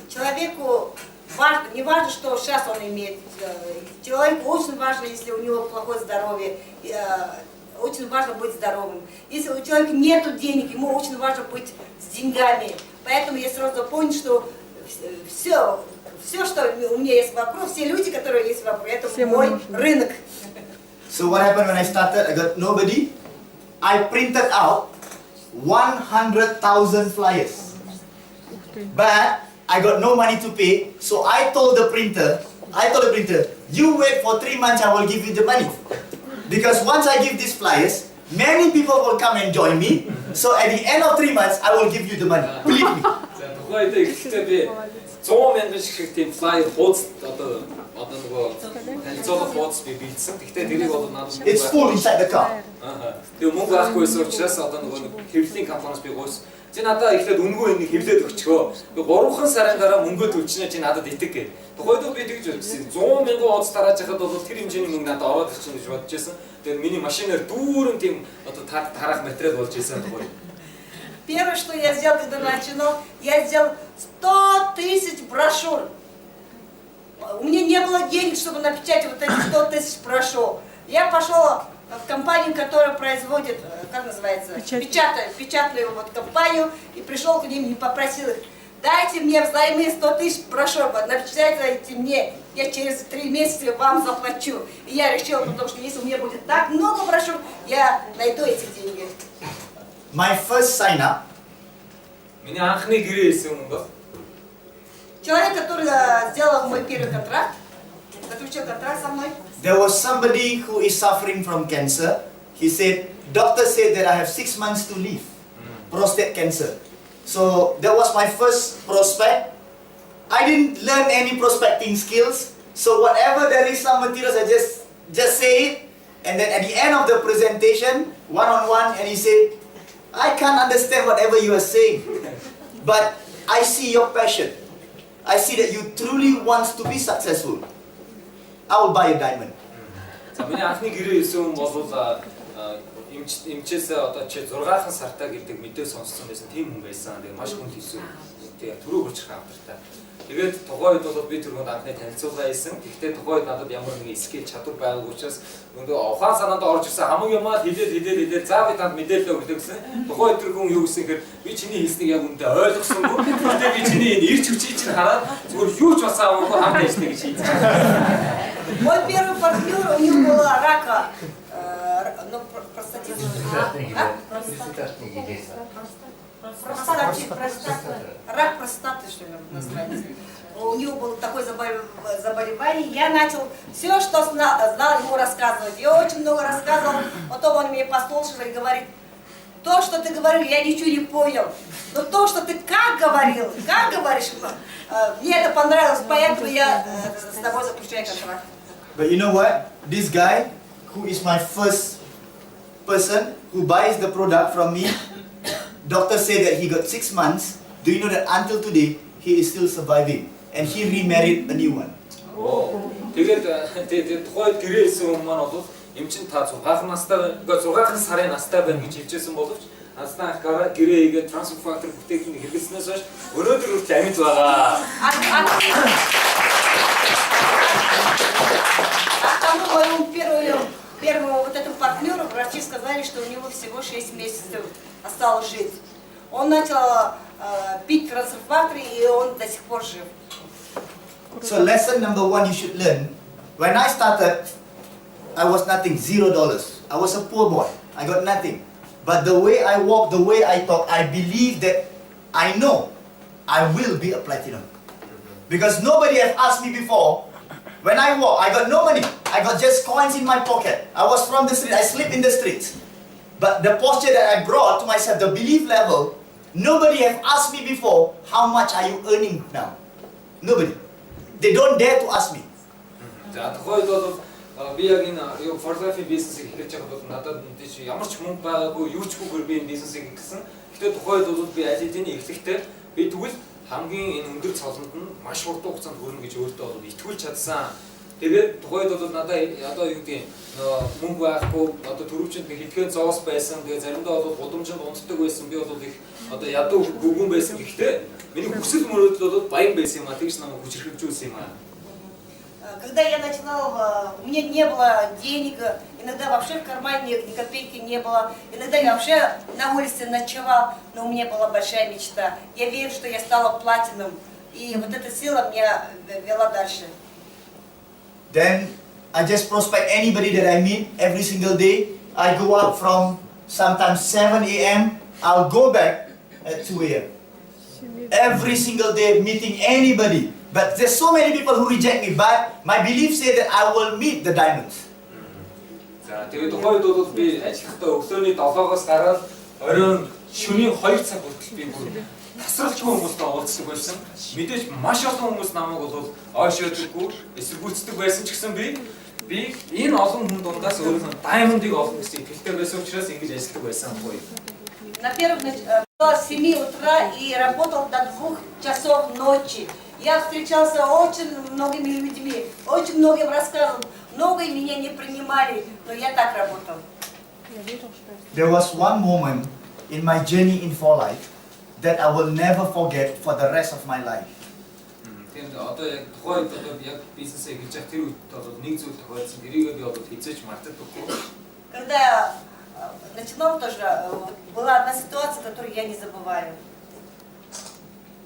человеку не важно, что сейчас он имеет. Человеку очень важно, если у него плохое здоровье, очень важно быть здоровым. Если у человека нет денег, ему очень важно быть с деньгами. Поэтому я сразу понял, что все, что у меня есть вокруг, все люди, которые есть вокруг, это мой рынок. So what happened when I started? I got nobody. I printed out 100,000 flyers. But I got no money to pay, so I told the printer, you wait for 3 months, I will give you the money. Because once I give these flyers, many people will come and join me. So at the end of 3 months, I will give you the money. Believe me. It's full inside the car. Чи надад ихлээд үнгүй энийг хэвлээд өгчгөө. Би 3 сарын дараа мөнгөө төлчихнө чи надад итэг гэ. Тухайд би тэгж бодсон. 100,000 удаа тарааж хахад бол тэр хэмжээний мөнгө надад ороод ирчихнэ гэж бодож байсан. Тэгээд миний машинаар дүүрэн тийм одоо тараах материал болж ирсэн тухай. Первое, что я сделал, когда начинал, я сделал 100 000 брошюр. У меня не было денег, чтобы напечатать вот эти 100 000 брошюр. Я пошел в компанию, которая производит, как называется, печатную вот компанию, и пришел к ним и попросил их, дайте мне взаймы 100 000 брошюр, напечатайте мне, я через 3 месяца вам заплачу. И я решила, потому что если у меня будет так много брошюр, я найду эти деньги. My first sign up. Человек, который сделал мой первый контракт, заключил контракт со мной. There was somebody who is suffering from cancer. He said, doctor said that I have 6 months to live. Prostate cancer. So that was my first prospect. I didn't learn any prospecting skills. So whatever there is some materials, I just say it. And then at the end of the presentation, one-on-one, and he said, I can't understand whatever you are saying. But I see your passion. I see that you truly want to be successful. I will buy a diamond. За миний анхны гэрээ ирсэн хүн бол эмчээс одоо чи 6хан сартаа гэдэг мэдээ сонссон байсан тийм хүн байсан. Тэгээ маш хүнд хэлсэн. Тэгээ түрүү хурж хавтартай. Тэгээд тухайд бол би түрүүнд анхны танилцуулга хийсэн. Гэхдээ тухайд надад ямар нэгэн скил чадвар байгаагүй учраас нөгөө ухаан санаанд орж ирсэн хамгийн юмаа хэлээд заа би танд мэдээлэл өгөх гэсэн. Тухайд тэр хүн юу гэсэн хэрэг би чиний хэлснийг яг үндэ ойлгосонгүй. Гэхдээ би чиний энэ ирч хүчийг чинь хараад зүгээр юу ч басаагүй хамт ажиллана гэж хэлсэн. Мой первый партнер, у него была рака, Рак простаты, что ли, называется. У него было такое заболевание. Я начал все, что знал, ему рассказывать. Я очень много рассказывал. Потом он меня послушал и говорит: то, что ты говорил, я ничего не понял. Но то, что ты как говоришь, мне это понравилось, поэтому я с тобой заключаю контракт. But you know what? This guy, who is my first person who buys the product from me, doctor said that he got 6 months. Do you know that until today, he is still surviving? And he remarried a new one. Тэгээд тухайд гэрээсэн хүмүүс маань бол эмчин та 6 настай, ингээд 6 сарын настай байна гэж хэлжсэн боловч наснаа гэрээгээ трансфер фактор бүтээгдэхүүн хэрэглэснээс хойш өнөөдөр хүртэл амьд байгаа. Тому моему первому вот этому партнеру врачи сказали, что у него всего 6 месяцев осталось жить. Он начал пить трансфер и он до сих пор жив. So lesson number 1 you should learn. When I started, I was nothing, $0. I was a poor boy. I got nothing. But the way I walk, the way I talk, I believe that I know I will be a platinum. Because nobody has asked me before. When I walk, I got no money. I got just coins in my pocket. I was from the street. I sleep in the streets. But the posture that I brought to myself, the belief level, nobody has asked me before, how much are you earning now? Nobody. They don't dare to ask me. За тухайд бол би яг энэ for life бизнесийг хийж байгаа бол надад мэдээж ямар ч мөнгө байгаагүй, юу ч гүйгээр би энэ бизнесийг хийсэн. Гэхдээ тухайд бол би аль хэдийн эхлэхдээ би тэгвэл хамгийн энэ өндөр цолонд нь маш хурдан хугацаанд хүрнэ гэж өөртөө бол итгүүлж чадсан. Тэгээд тухайд бол надад одоо юу гэдэг мөнгө байхгүй, одоо төрөвчөнд нэг хэдхэн зоос байсан. Тэгээд заримдаа бол гудамжинд унтдаг байсан. Би бол их одоо ядуу гүгүн байсан. Гэхдээ миний хүсэл мөрөөдөл бол баян байсан юм а. Тэгж намайг хүчрхэгжүүлсэн юм а. Когда я начинал, у меня не было денег, иногда вообще в кармане ни копейки не было, иногда я вообще на улице ночевал, но у меня была большая мечта. Я верю, что я стала платином, и вот эта сила меня вела дальше. Then I just prospect anybody that I meet every single day. I go out from sometimes 7 a.m. I'll go back at 2 a.m. Every single day meeting anybody. But there's so many people who reject me. But my belief says that I will meet the diamonds. За тэгээд тухайд бол би ажиллахдаа өглөөний 7-оос гараад оройн шөнийн 2 цаг хүртэл би бүр тасралчгүй хүмүүстэй уулздаг байсан. Мэдээж маш олон хүмүүс намайг бол ойшоодгүй, эсэргүүцдэг байсан ч гэсэн би энэ олон хүн дундаас өөрийнхөө diamond-ыг олох гэсэн итгэлтэй байсан учраас ингэж ажилладаг байсан гоё. На первых с 7 утра и работал до 2 часов ночи. Я встречался очень многими людьми, очень многим рассказывал. Многие меня не принимали, но я так работал. There was one moment in my journey in for life that I will never forget for the rest of my life. Тэгээд одоо яг тухайд одоо яг бизнесээ хийж байгаа тэр үед бол нэг зүйл тохиолдсон. Тэрийг би одоо хизээч мартагдаггүй. Когда я начинал тоже, была одна ситуация, которую я не забываю.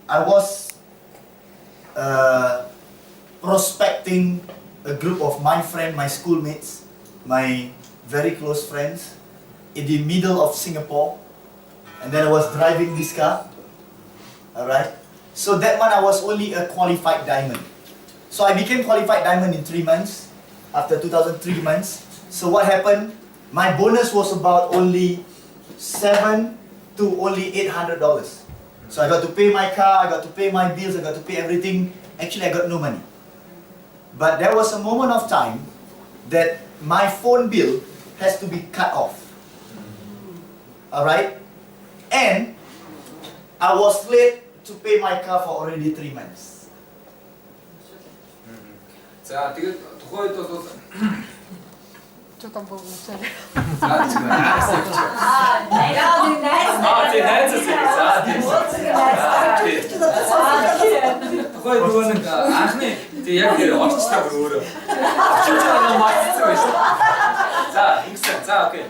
I was prospecting a group of my friends, my schoolmates, my very close friends in the middle of Singapore, and then I was driving this car. Alright, so that one I was only a qualified diamond. So I became qualified diamond in 3 months, after 2003 months. So what happened? My bonus was about only $700 to only $800. So I got to pay my car, I got to pay my bills, I got to pay everything. Actually, I got no money. But there was a moment of time that my phone bill has to be cut off. Alright? And I was late to pay my car for already 3 months. За тэгээд тухайд бол Что там было в цели? тухайд нөгөө нэг анхны яг тэр орчтой өөрөө. Чичээ мартсан байсан. За ингэсэн. За окей.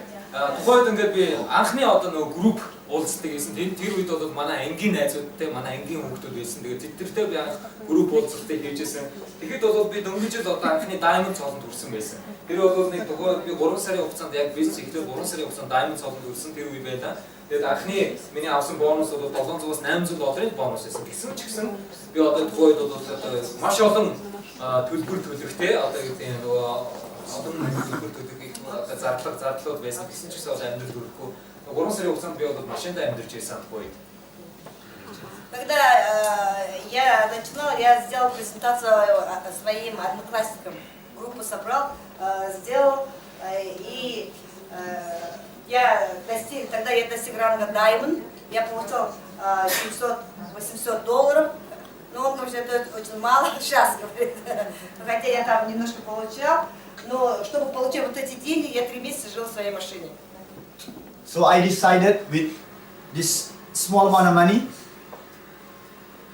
Тухайд ингээд би анхны одоо нөгөө групп уулздаг гэсэн. Тэр үед бол манай ангийн найзуудтай, манай ангийн хүүхдүүд байсан. Тэгээд тэдэртэй би анх групп уулзалтыг хийжсэн. Тэгэхэд бол би дөнгөж жил одоо анхны diamond цолонд хүрсэн байсан. Тэр бол нэг тухайд би 3 сарын хугацаанд яг бизнес эхлээд 3 сарын хугацаанд diamond цолонд хүрсэн тэр үе байлаа. Тэгээд анхны миний авсан бонус бол 700-аас 800 долларын бонус байсан. Гэсэн ч гэсэн би одоо тухайд бол маш олон төлбөр төлөхтэй одоо гэдэг нь нөгөө олон төлбөр төлөх зардлууд байсан. Гэсэн ч гэсэн одоо амьдрал төрөхгүй 3 сарын хугацаанд би бол машиндаа амьдарч байсан тухайд. Когда я начинала, я сделала презентацию своим одноклассникам. Группу собрал, сделал, и тогда я достиг ранга Diamond, я получил 700-800 долларов. Но он говорит, что это очень мало, сейчас говорит. Хотя я там немножко получал, но чтобы получить вот эти деньги, я 3 месяца жил в своей машине. So I decided with this small amount of money,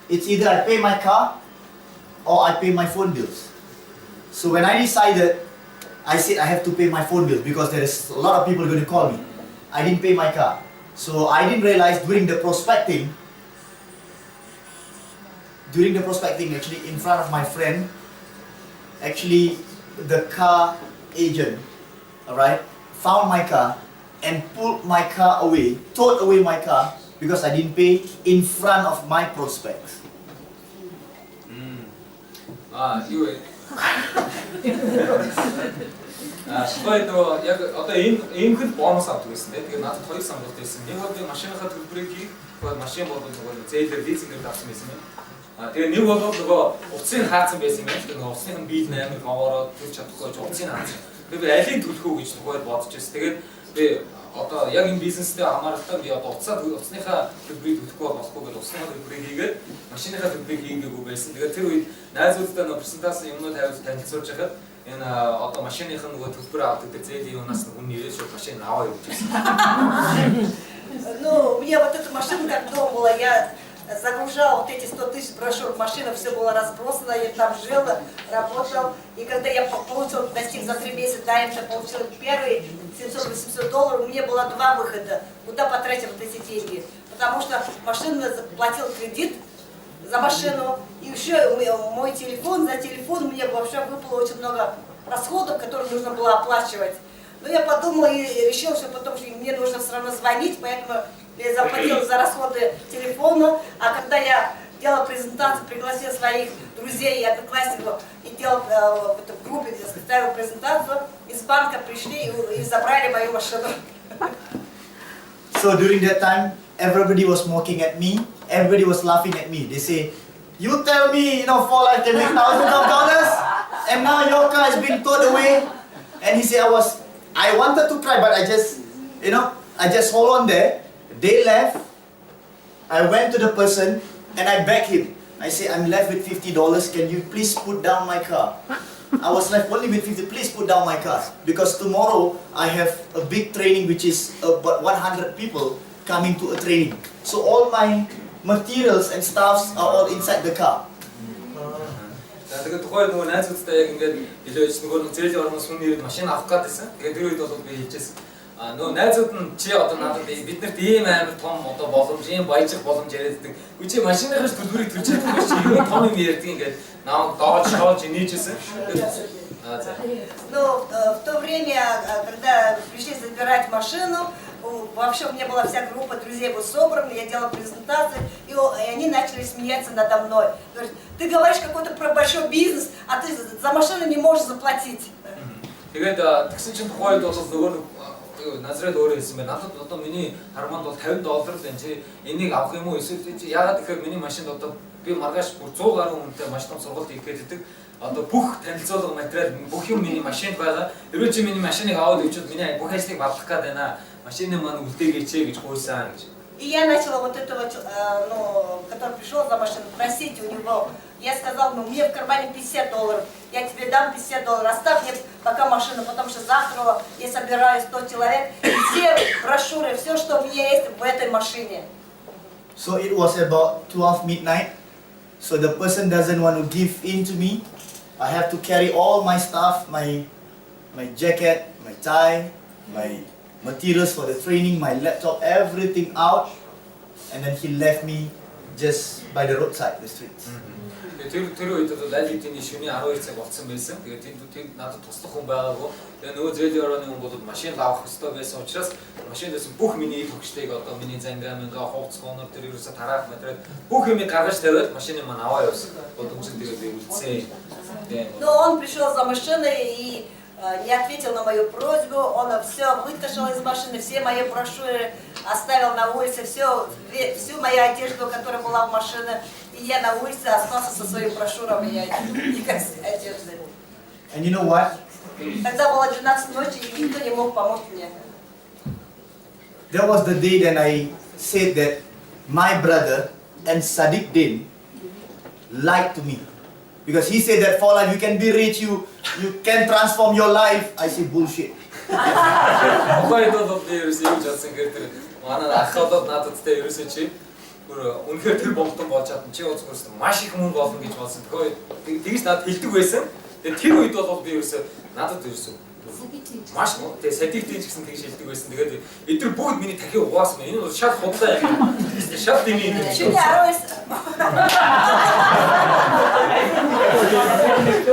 it's either I pay my car or I pay my phone bills. So when I decided, I said I have to pay my phone bills because there is a lot of people going to call me. I didn't pay my car. So I didn't realize during the prospecting actually in front of my friend, actually the car agent, alright, found my car and pulled my car away, towed away my car because I didn't pay in front of my prospects. 이거 그거에도 약 одоо ийм хэд бонус авдаг гэсэн тийм. Тэгээ надад хоёр сонголт байсан. Нэг бол би машиныхаа төлбөрийг хийх, тэгээд машин бол нөгөө зээлээр лизингээр авсан байсан юм. Тэгээ нэг бол нөгөө утсыг хаацсан байсан юм байна. Тэгээ нөгөө утсны бил амар гоороо төлж чадахгүй ч утсыг хаацсан. Тэгээ би алийг төлөх үү гэж тухайд бодож байсан. Тэгээд би одоо яг энэ бизнестэй хамааралтай би одоо утасныхаа төлбөрийг төлөхгүй болохгүй гэж утасныхаа төлбөрийг хийгээд машиныхаа төлбөрийг хийгээгүй байсан. Тэгээд тэр үед найзуудтай нөгөө презентацийн юмнууд тавьж танилцуулж байхад энэ одоо машиных нөгөө төлбөр авдаг тэр зээлийн юунаас хүн нэрээ шууд машин аваа явуулж байсан. Ну, у меня вот эта машина как дома была, я загружала вот эти 100 тысяч брошюр в машину, все было разбросано, я там жил, работал. И когда я достиг за 3 месяца, да, я получил первые 700-800 долларов, у меня было 2 выхода, куда потратить вот эти деньги. Потому что машину заплатил кредит за машину, и еще мой телефон, за телефон мне вообще выпало очень много расходов, которые нужно было оплачивать. Но я подумала и решила, что потом что мне нужно все равно звонить, поэтому я заплатила за расходы телефона. А когда я делала презентацию, пригласила своих друзей и одноклассников и делала в этой группе, где ставила презентацию, из банка пришли и забрали мою машину. So during that time, everybody was mocking at me. Everybody was laughing at me. They say, "You tell me, for life they make thousands of dollars, and now your car is being towed away." And he said, I wanted to cry, but I just hold on there. They left. I went to the person and I begged him. I said, "I'm left with $50. Can you please put down my car?" I was left only with 50. Please put down my car because tomorrow I have a big training, which is about 100 people coming to a training. So all my materials and stuffs are all inside the car. Тэгээд тухайн нөгөө найзуудтай яг ингээд илөөж нөгөө зээлийн орноос хүний машин авах гэдсэн. Тэгээд тэр үед бол би хэлчихсэн. Нөгөө найзууд нь чи одоо надад биднэрт ийм амар том одоо боломж, ийм баяжих боломж яриаддаг. Үгүй чи машиныхаас төлбөрийг төлж чадахгүй чи ийм том юм ярьдаг ингээд намайг доож шоолж нээжсэн. Но в то время, когда пришли забирать машину, вообще у меня была вся группа друзей вот собрана, я делала презентацию, и они начали смеяться надо мной. Говорят, ты говоришь какой-то про большой бизнес, а ты за машину не можешь заплатить. Тэгээд тэгсэн чинь тухайд бол нөгөө Назрад өөрөө хэлсэн байна. Надад одоо миний харманд бол $50 байна. Чи энийг авах юм уу? Эсвэл чи яагаад тэгэхээр миний машинд одоо би маргааш бүр 100 гаруй хүнтэй маш том сургалт хийх гэдэг. Одоо бүх танилцуулга материал бүх юм миний машинд байгаа. Тэрвээ чи миний машиныг аваад өчөөд миний бүх ажлыг бадлах гээд байна. Машины маань үлдээгээч гэж гуйсан гэж. И я начала вот этого, который пришел за машину, просить у него. Я сказала, мне в кармане $50, я тебе дам $50, оставь мне пока машину, потому что завтра я собираю 100 человек, и все брошюры, все, что у меня есть в этой машине. So it was about 12 midnight. So the person doesn't want to give in to me. I have to carry all my stuff, my jacket, my tie, my materials for the training, my laptop, everything out. And then he left me just by the roadside, the streets. Тэр үедээ лайлтын шөнийн 12 цаг болцсон байсан. Тэгээд тэнд надад туслах хүн байгаагүй. Тэгээд нөгөө зээлийн орооны хүн бол машин авах хэрэгтэй байсан учраас машиндээс бүх миний төгсдгийг одоо миний зангаа хувцс гонор тэр ерөөсө тараах материал бүх юмыг гаргаж тавиад машины маань аваа явуулсан. Бодомжтой тэгээд үлдсэн. Но он пришел за машиной и не ответил на мою просьбу, он все вытащил из машины, все мои брошюры оставил на улице, всю мою одежду, которая была в машине, и я на улице остался со своими брошюрами и одеждой. And you know what? Тогда было 12 ночи, и никто не мог помочь мне. That was the day that I said that my brother and Sadiq Din lied to me. Because he said that for life you can be rich, you can transform your life. I say bullshit. Онгойдод ерөөсөө юу жадсан гэдэг манай ахадад надад тэ ерөөсөө чи үнэхээр тэр бомтон болж чадсан чи өөрөөсөө маш их мөнгө болно гэж бодсон. Тэгээс надад хэлдэг байсан. Тэгээ тэр үед бол би ерөөсөө надад ерөөсөө маш тэ садигтэй ч гэсэн тэгж хэлдэг байсан. Тэгээд эдгээр бүгд миний тахиг угаасан. Энэ бол шал худлаа юм. Шал дэмий юм.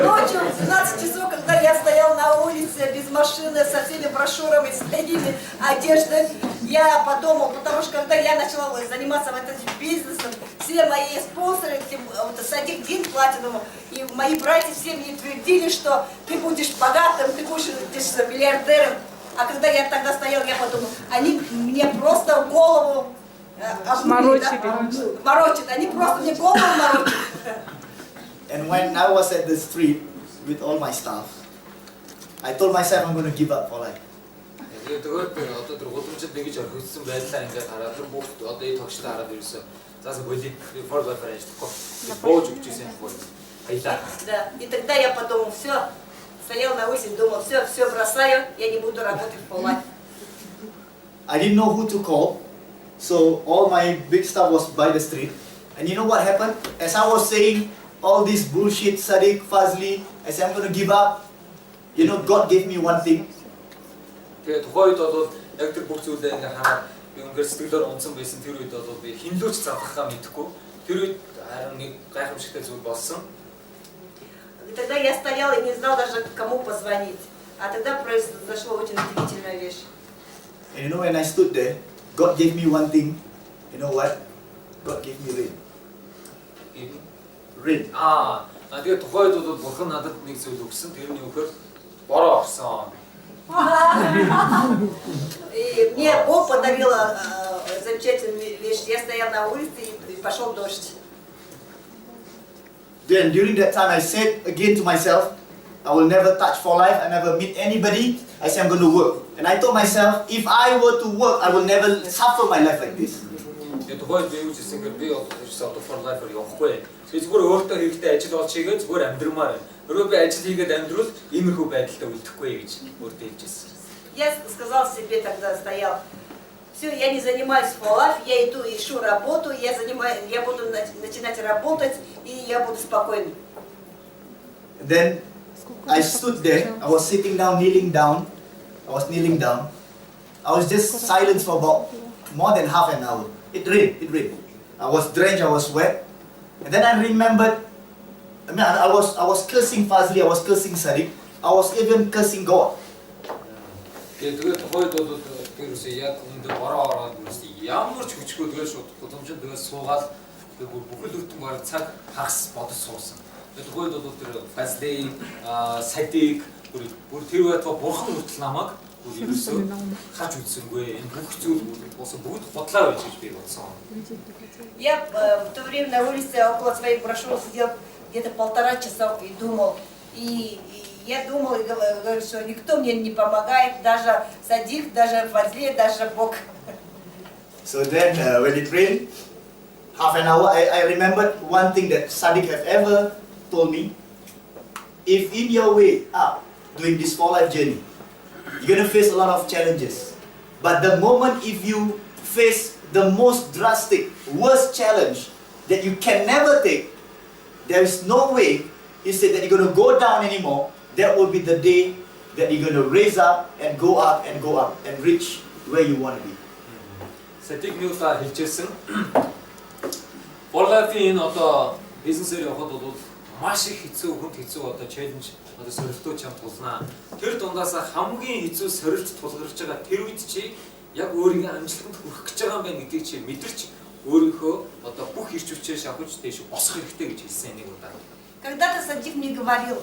Ночью в 12 часов, когда я стоял на улице без машины, со всеми брошюрами, своими одеждой, я подумал, потому что когда я начала заниматься этим бизнесом, все мои спонсоры, Садик Дин Платиновым, и мои братья все мне твердили, что ты будешь богатым, ты будешь миллиардером. А когда я тогда стоял, я подумал, они мне просто голову морочат, они просто мне голову морочат. And when I was at the street with all my stuff, I told myself I'm going to give up for life. Тэгээд одоо тэр гудамжид нэгж орхигдсан байдлаа ингээд хараад тэр бүх одоо энэ тогштой хараад ирсэн. Заасан болий for life ажиллахгүй. Бууж өгчээсэн бол аялаа. Да, и тогда я подумал, все, стоял на улице и думал, все бросаю, я не буду работать for life. I didn't know who to call, so all my big stuff was by the street. And you know what happened? As I was saying all this bullshit, Sadiq, Fazli, I said I'm going to give up. You know, God gave me one thing. Тэгээд тухайд бол яг тэр бүх зүйлээ ингээ хараад би өнгөр сэтгэлээр унсан байсан тэр үед бол би хинлүүч задахаа мэдэхгүй. Тэр үед харин нэг гайхамшигтай зүйл болсон. И тогда я стоял и не знал даже кому позвонить. А тогда произошла очень удивительная вещь. And you know, when I stood there, God gave me one thing. You know what? God gave me rain. Rain. Тэгээд тухайд бол бурхан надад нэг зүйл өгсөн. Тэрний өгөхөөр бороо орсон. И мне Бог подарил замечательную вещь. Я стоял на улице и пошел дождь. Then during that time I said again to myself, I will never touch for life, I never meet anybody. I said I'm going to work. And I told myself, if I were to work, I will never suffer my life like this. Тэгээд тухайд би юу гэсэн ингээд би одоо for life-аар явахгүй. Би зүгээр өөртөө хэрэгтэй ажил олж хийгээд зүгээр амьдрмаар байна. Өөрөө би ажил хийгээд амьдрал иймэрхүү байдалтай үлдэхгүй гэж өөртөө хэлжсэн. Я сказал себе тогда, стоял, все, я не занимаюсь for life, я иду, ищу работу, я буду начинать работать, и я буду спокойным. Then I stood there, I was sitting down, kneeling down. I was kneeling down. I was just silent for about more than half an hour. It rained. I was drenched, I was wet. And then I remembered, I was cursing Fazli, I was cursing Sadiq, I was even cursing God. Тэгээд тухайд бол тэрөөсөө яг өндө бороо ороод ямар ч хүчгүй тэгээд шууд гудамжинд тэгээд суугаад бүхэл бүтэн баг цаг хагас бодож суусан. Тэгээд тухайд бол тэр Fazli, Sadiq бүр тэр үед бурхан хүртэл намайг ерөөсөө хаж үзсэнгүй. Энэ бүх зүйл бүгд худлаа байж гэж би бодсон. Я в то время на улице около своих брошюр сидел где-то 1,5 часа и думал. И я думал и говорю, что никто мне не помогает, даже Садик, даже Фазли, даже Бог. So then when it rained, half an hour, I remembered one thing that Sadiq have ever told me. If in your way up doing this for life journey, you're going to face a lot of challenges. But the moment if you face the most drastic, worst challenge that you can never take, there is no way, he said, that you're going to go down anymore. That will be the day that you're going to raise up and go up and go up and reach where you want to be. Садик нюта хэлжсэн. Fall-Life-ийн одоо бизнесээр явахад бол маш их хэцүү хүнд хэцүү одоо челленж одоо сорилтууд чам тулнаа. Тэр дундаас хамгийн хэцүү сорилт тулгарч байгаа тэр үед чи яг өөрийн амжилтанд хүрэх гэж байгаа юм байна гэдгийг чи мэдэрч өөрийнхөө одоо бүх ирч хүчээр шавхаж дэш босох хэрэгтэй гэж хэлсэн нэг удаа. Когда-то Садик мне говорил,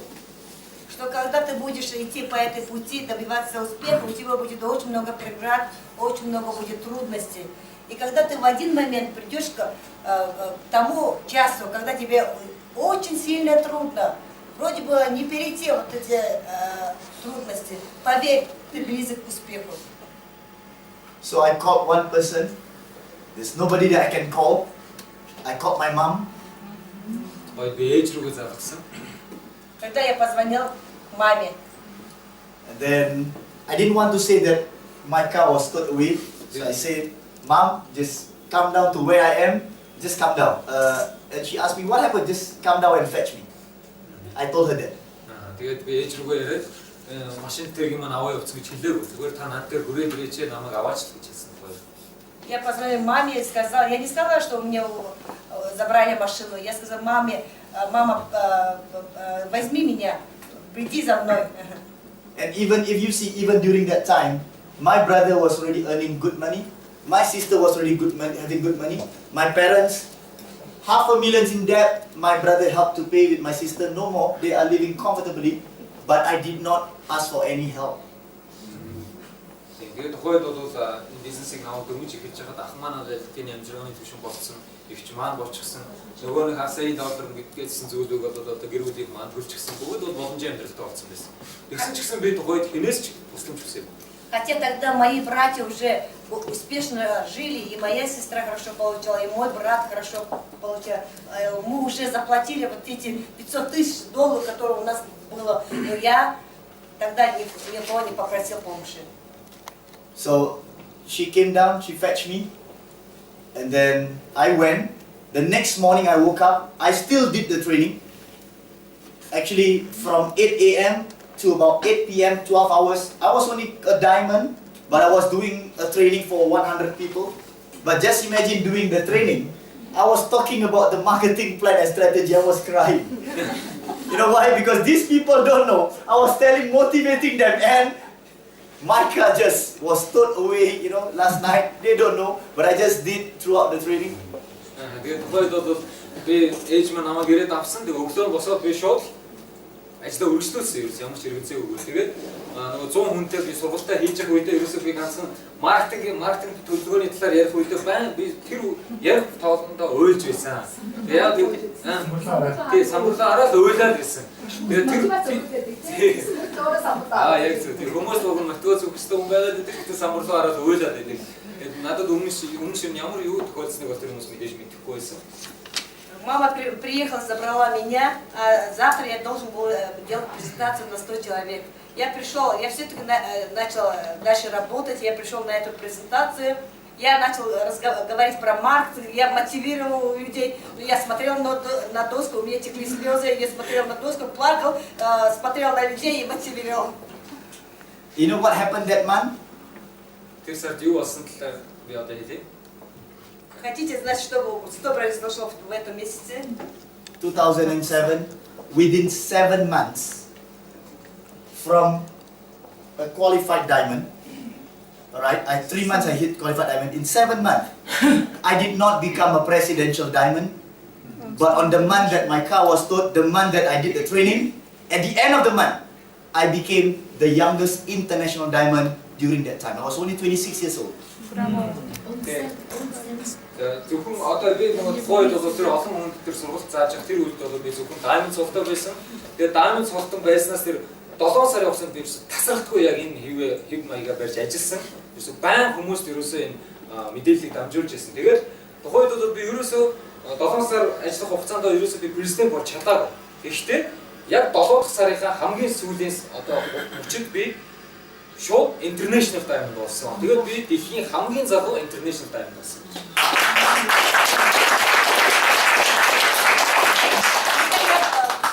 что когда ты будешь идти по этой пути, добиваться успеха, у тебя будет очень много преград, очень много будет трудностей. И когда ты в один момент придешь к тому часу, когда тебе очень сильно трудно, вроде бы не перейти вот эти трудности, поверь, ты близок к успеху. So I called one person. There's nobody that I can call. I called my mom. Когда я позвонил маме. And then I didn't want to say that my car was towed away. So I said, Mom, just come down to where I am. Just come down. And she asked me, what happened? Just come down and fetch me. I told her that. Тэгээд би ээж рүүгээ яриад машинтэйгийм аваа явууц гэж хэлээгүй. Зүгээр та над дээр хүрээд ирээч намайг аваач гэж хэлсэн гоё. Я позвонила маме и сказала, я не сказала, что мне забрали машину. Я сказала маме, мама, возьми меня, приди за мной. And even if you see, even during that time, my brother was already earning good money. My sister was already having good money. My parents, $500,000 in debt. My brother helped to pay with my sister. No more. They are living comfortably. But I did not ask for any help. Тэгээд тухайд бол бизнесийг наваа дөрмөж ихэж байгаад ах маань л тэний амжиргааны төвшин болсон. Игч маань болчихсон. Нөгөө нэг $100,000 гэдгээсэн зүйлүүд одоо гэр бүлийг маань төрчихсөн. Бүгд бол боломжийн амьдралтай болсон байсан. Тэгсэн ч гэсэн би тухайд хинээс ч тусламж хүсэв. Хотя тогда мои братья уже успешно жили, и моя сестра хорошо получала, и мой брат хорошо получал. Мы уже заплатили вот эти $500,000, которые у нас было. Но я тогда никого не попросил помощи. So she came down, she fetched me, and then I went. The next morning I woke up, I still did the training. Actually from 8 a.m. to about 8 p.m., 12 hours. I was only a diamond, but I was doing a training for 100 people. But just imagine doing the training. I was talking about the marketing plan and strategy, I was crying. You know why? Because these people don't know. I was motivating them, and my car just was towed away, you know, last night. They don't know, but I just did throughout the training. Тэгээд тухайд бол би ээж маань намайг ирээд авсан. Тэгээд өглөө босоод би шууд ажлаа үргэлжлүүлсэн ерөөс ямар ч хэрэгцээгүй. Тэгээд нөгөө 100 хүнтэй би сургалтаа хийж явах үедээ ерөөсөө би ганцхан маркетинг төлөвлөгөөний талаар ярих үедээ байн би тэр ярих тоолондоо уйлж байсан. Тэгээд тий самбарлаа хараад уйлаад байсан. Тэгээд яг зөв хүмүүс уг нь мотивац өгөхтэй хүн байгаад тэр самбарлаа хараад уйлаад байдаг. Тэгээд надад өмнө шин ямар юу тохиолдсныг бол тэр хүмүүс мэдээж мэдэхгүй байсан. Мама приехала, забрала меня, а завтра я должен был делать презентацию на 100 человек. Я пришел, я все-таки начал дальше работать, я пришел на эту презентацию, я начал говорить про маркетинг, я мотивировал людей, я смотрел на доску, у меня текли слезы, я смотрел на доску, плакал, смотрел на людей и мотивировал. You know what happened that month? Хотите знать, что произошло в этом месяце? 2007, within 7 months, from a qualified diamond, alright, 3 months I hit qualified diamond. In 7 months, I did not become a presidential diamond, but on the month that my car was towed, the month that I did the training, at the end of the month, I became the youngest international diamond during that time. I was only 26 years old. Зөвхөн одоо би нөгөө тухайд бол тэр олон хүнд тэр сургалт зааж байгаа тэр үед бол би зөвхөн diamond цогтой байсан. Тэгээд diamond цогтон байснаас тэр 7 сарын хугацаанд би тасралтгүй яг энэ хив маяга барьж ажилласан. Ерөөсө баян хүмүүст ерөөсө энэ мэдээллийг дамжуулж байсан. Тэгээд тухайд бол би ерөөсө 7 сар ажиллах хугацаанд ерөөсө би президент болж чадаагүй. Гэхдээ яг 7 дахь сарынхаа хамгийн сүүлийн одоо өчигд би шууд international diamond болсон. Тэгээд би дэлхийн хамгийн залуу international diamond болсон.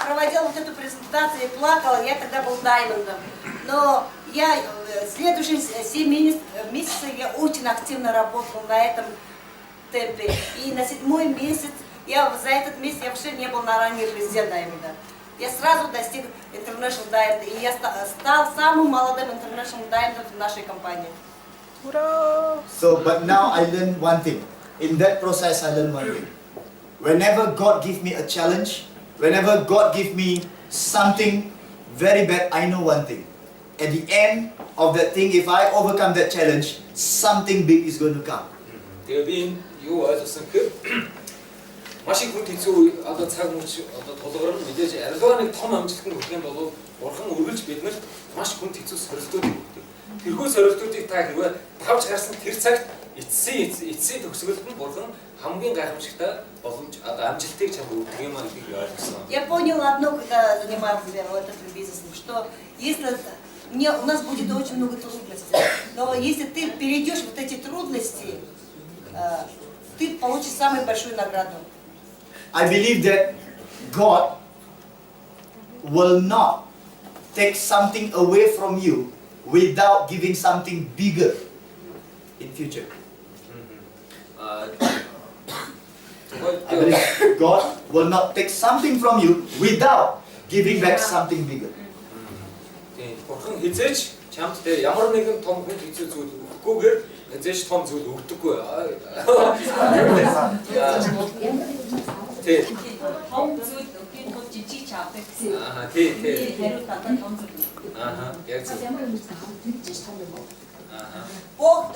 Проводила вот эту презентацию и плакала, я тогда был даймондом. Но я следующие 7 месяцев я очень активно работала на этом темпе. И на 7-й месяц Я за этот месяц я вообще не был на ранге президента именно. Я сразу достиг International Diamond, и я стал самым молодым International Diamond в нашей компании. So, but now I learned one thing. In that process, I learned one thing. Whenever God gives me a challenge, whenever God gives me something very bad, I know one thing. At the end of that thing, if I overcome that challenge, something big is going to come. Тэгээ би энэ юу ойлгосон гэхээр маш их хүн хэцүү одоо цаг мөч одоо тулгарна мэдээж арилгаа нэг том амжилт нь хүрэх юм бол бурхан үргэлж биднэрт маш хүн хэцүү сорилтууд өгдөг. Тэрхүү сорилтуудыг та хэрвээ давж гарсан тэр цагт эцсийн төгсгөлд нь бурхан хамгийн гайхамшигтай боломж одоо амжилтыг чамд өгдөг юм аа гэдгийг ойлгосон. Я понял одно, когда занимался этим бизнесом, что если у нас будет очень много трудностей, но если ты перейдешь вот эти трудности, ты получишь самую большую награду. I believe that God will not take something away from you without giving something bigger in future. I believe God will not take something from you without giving back something bigger. Бурхан хизээч чамд дээр ямар нэгэн том хүн хэцүү зүйл өгөхгүйгээр хизээч том зүйл өгдөггүй. Тэг. Том зүйл өгхийн тулд жижиг чавдаг гэсэн. Тэг. Хариу татан том зүйл. Яг зөв. Бог,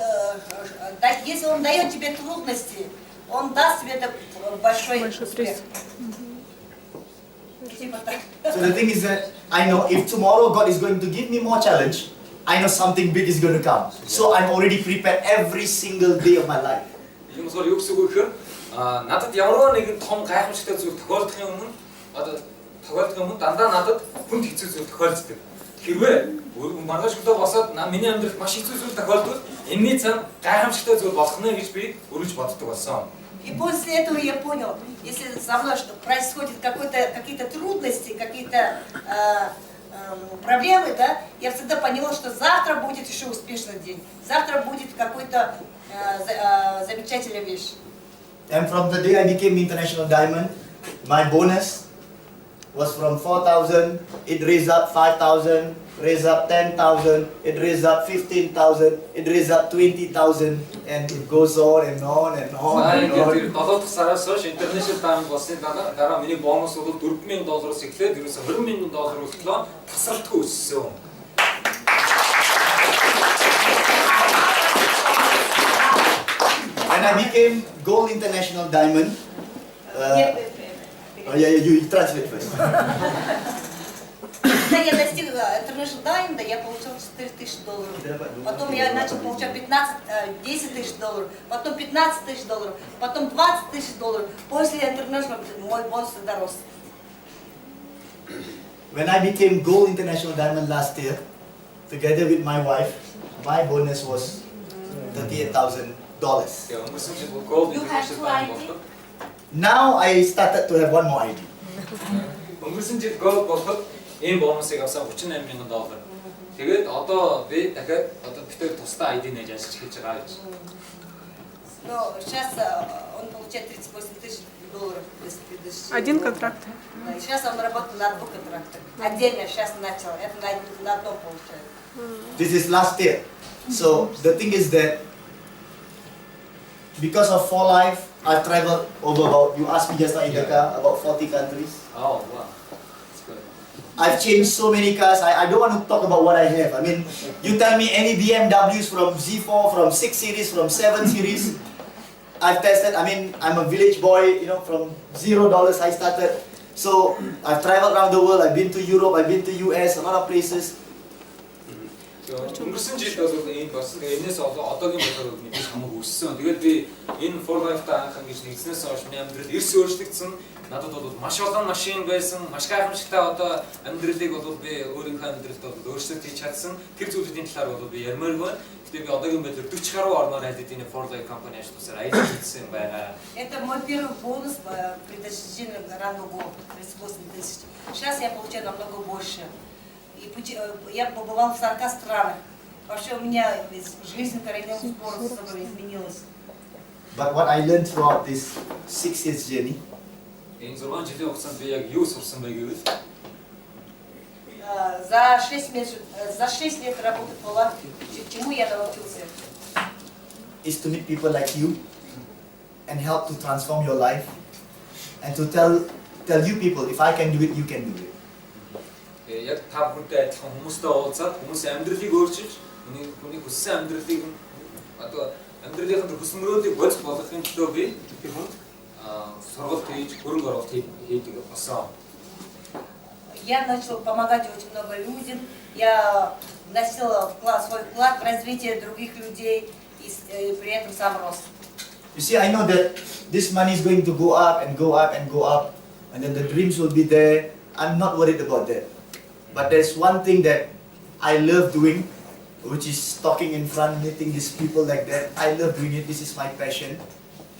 если Он дает тебе трудности, Он даст тебе большой успех. So the thing is that I know if tomorrow God is going to give me more challenge, I know something big is going to come. So I'm already prepared every single day of my life. Юм болохоор юу гэсэн үг гэхээр надад ямар нэгэн том гайхамшигтай зүйл тохиолдохын өмнө дандаа надад хүнд хэцүү зүйл тохиолддог. Хэрвээ маргааш өглөө босоод миний амьдралд маш хэцүү зүйл тохиолдвол энэний цан гайхамшигтай зүйл болох нэ гэж би өргөж боддог болсон. И после этого я понял, если со мной происходят какие-то трудности, какие-то проблемы, да, я всегда поняла, что завтра будет еще успешный день, завтра будет какой-то замечательная вещь. And from the day I became International Diamond, my bonus was from 4,000, it raised up 5,000, raised up 10,000, it raised up 15,000, it raised up 20,000, and it goes on and on and on and on. Тэгээд 7 дахь сараас хойш International Diamond болсны дараа миний бонус бол $4,000-аас эхлээд ерөөсө $20,000 хүртэл тасралтгүй өссөн. When I became Gold International Diamond, you translate first. Когда я достиг International Diamond, я получил $4,000. Потом я начал получать $10,000, потом $15,000, потом $20,000. После International мой бонус дорос. When I became Gold International Diamond last year, together with my wife, my bonus was $38,000. You have two ID? Now I started to have one more ID. Өнгөрсөн жил гол болоход энэ бонусыг авсан $38,000. Тэгээд одоо би дахиад битээр тусдаа ID нээж ажиллаж хийж байгаа гэж. Но сейчас он получает $38,000. Один контракт. Сейчас он работает на 2 контрактах. Отдельно сейчас начал. Это на одном получает. This is last year. So the thing is that because of 4Life, I've traveled over about, you asked me just now in the car, about 40 countries. Oh, wow. That's good. I've changed so many cars. I don't want to talk about what I have. I mean, you tell me any BMWs from Z4, from 6 Series, from 7 Series. I've tested. I mean, I'm a village boy, you know, from $0 I started. So I've traveled around the world. I've been to Europe, I've been to US, a lot of places. Өнгөрсөн жилд бол энэ болсон. Энээс одоогийн бодлоор мэдээж хамаагүй өссөн. Тэгээд би энэ 4Life-та анх ингэж нэгснээс хойш миний амьдрал эрс өөрчлөгдсөн. Надад бол маш олон машин байсан, маш гайхамшигтай одоо амьдралыг бол би өөрийнхөө амьдралд бол өөрчлөлт хийж чадсан. Тэр зүйлүүдийн талаар бол би ярмаар байна. Гэтэ би одоогийн байдлаар 40 гаруй орноор хайлт энэ 4Life компани ажлуудаар ажиллаж ирсэн байгаа. Это мой первый бонус при достижении ранга 38,000. Сейчас я получаю намного больше. И я побывал в 40 странах. Вообще у меня жизнь коренным способом изменилась. But what I learned throughout this 6 years journey, Энэ 6 жилийн хугацаанд би яг юу сурсан бэ гэвэл За 6 лет работы в Полах, чему я научился? Is to meet people like you and help to transform your life and to tell you people, if I can do it, you can do it. Яг та бүхэнтэй адилхан хүмүүстэй уулзаад хүмүүсийн амьдралыг өөрчилж хүний хүссэн амьдралыг одоо амьдралынхаа хүссэн мөрөөдийг бодис болгохын төлөө би тэр хүнд сургалт хийж хөрөнгө оруулалт хийдэг болсон. Я начал помогать очень много людям, я вносил свой вклад в развитие других людей и при этом сам рос. You see, I know that this money is going to go up and go up and go up, and then the dreams will be there. I'm not worried about that. But there's one thing that I love doing, which is talking in front, meeting these people like that. I love doing it. This is my passion.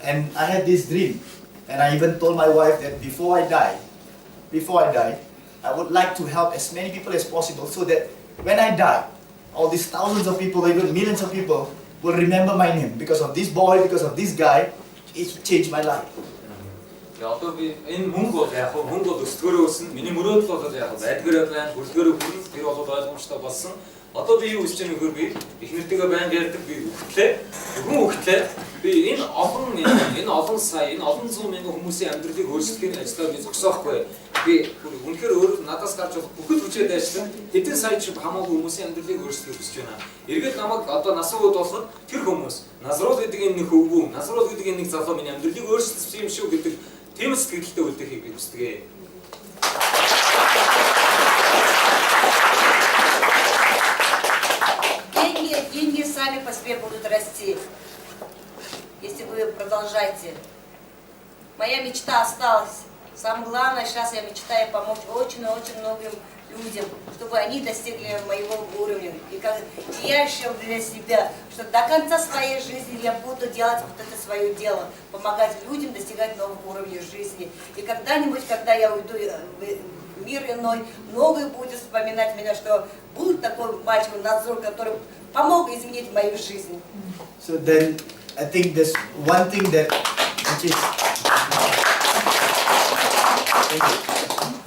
And I had this dream. And I even told my wife that before I die, I would like to help as many people as possible so that when I die, all these thousands of people, even millions of people, will remember my name. Because of this boy, because of this guy, it changed my life. Одоо би энэ мөнгө бол яг мөнгө бол өсгөрөө өснө. Миний мөрөөдөл бол яг байдгаараа байна. Бүрдгээрээ хүрнэ. Тэр бол ойлгомжтой болсон. Одоо би юу хийж байгаа нөхөр би их нэртэйгээ байнг ярьдаг би өгтлээ. Би энэ олон сая, энэ олон зуун мянган хүмүүсийн амьдралыг өөрчлөхийн ажлаар би зогсоохгүй. Би үнэхээр өөр надаас гарч болох бүхэл хүчээр ажиллан хэдэн сая ч хамаагүй хүмүүсийн амьдралыг өөрчлөхийг хүсэж байна. Эргээд намайг одоо нас үед болоход тэр хүмүүс Назруул гэдэг энэ нэг хөвгүү, Назруул гэдэг энэ нэг залуу миний амьдралыг өөрчлөсөн юм шүү гэдэг тийм сэтгэлдээ үлдэхийг би хүсдэг. Деньги сами по себе будут расти, если вы продолжаете. Моя мечта осталась. Самое главное, сейчас я мечтаю помочь очень-очень многим людям, чтобы они достигли моего уровня. И я решил для себя, что до конца своей жизни я буду делать вот это свое дело, помогать людям достигать новых уровней жизни. И когда-нибудь, когда я уйду в мир иной, многое будет вспоминать меня, что был такой мальчик Назрур, который помог изменить мою жизнь. So then, I think there's one thing that which is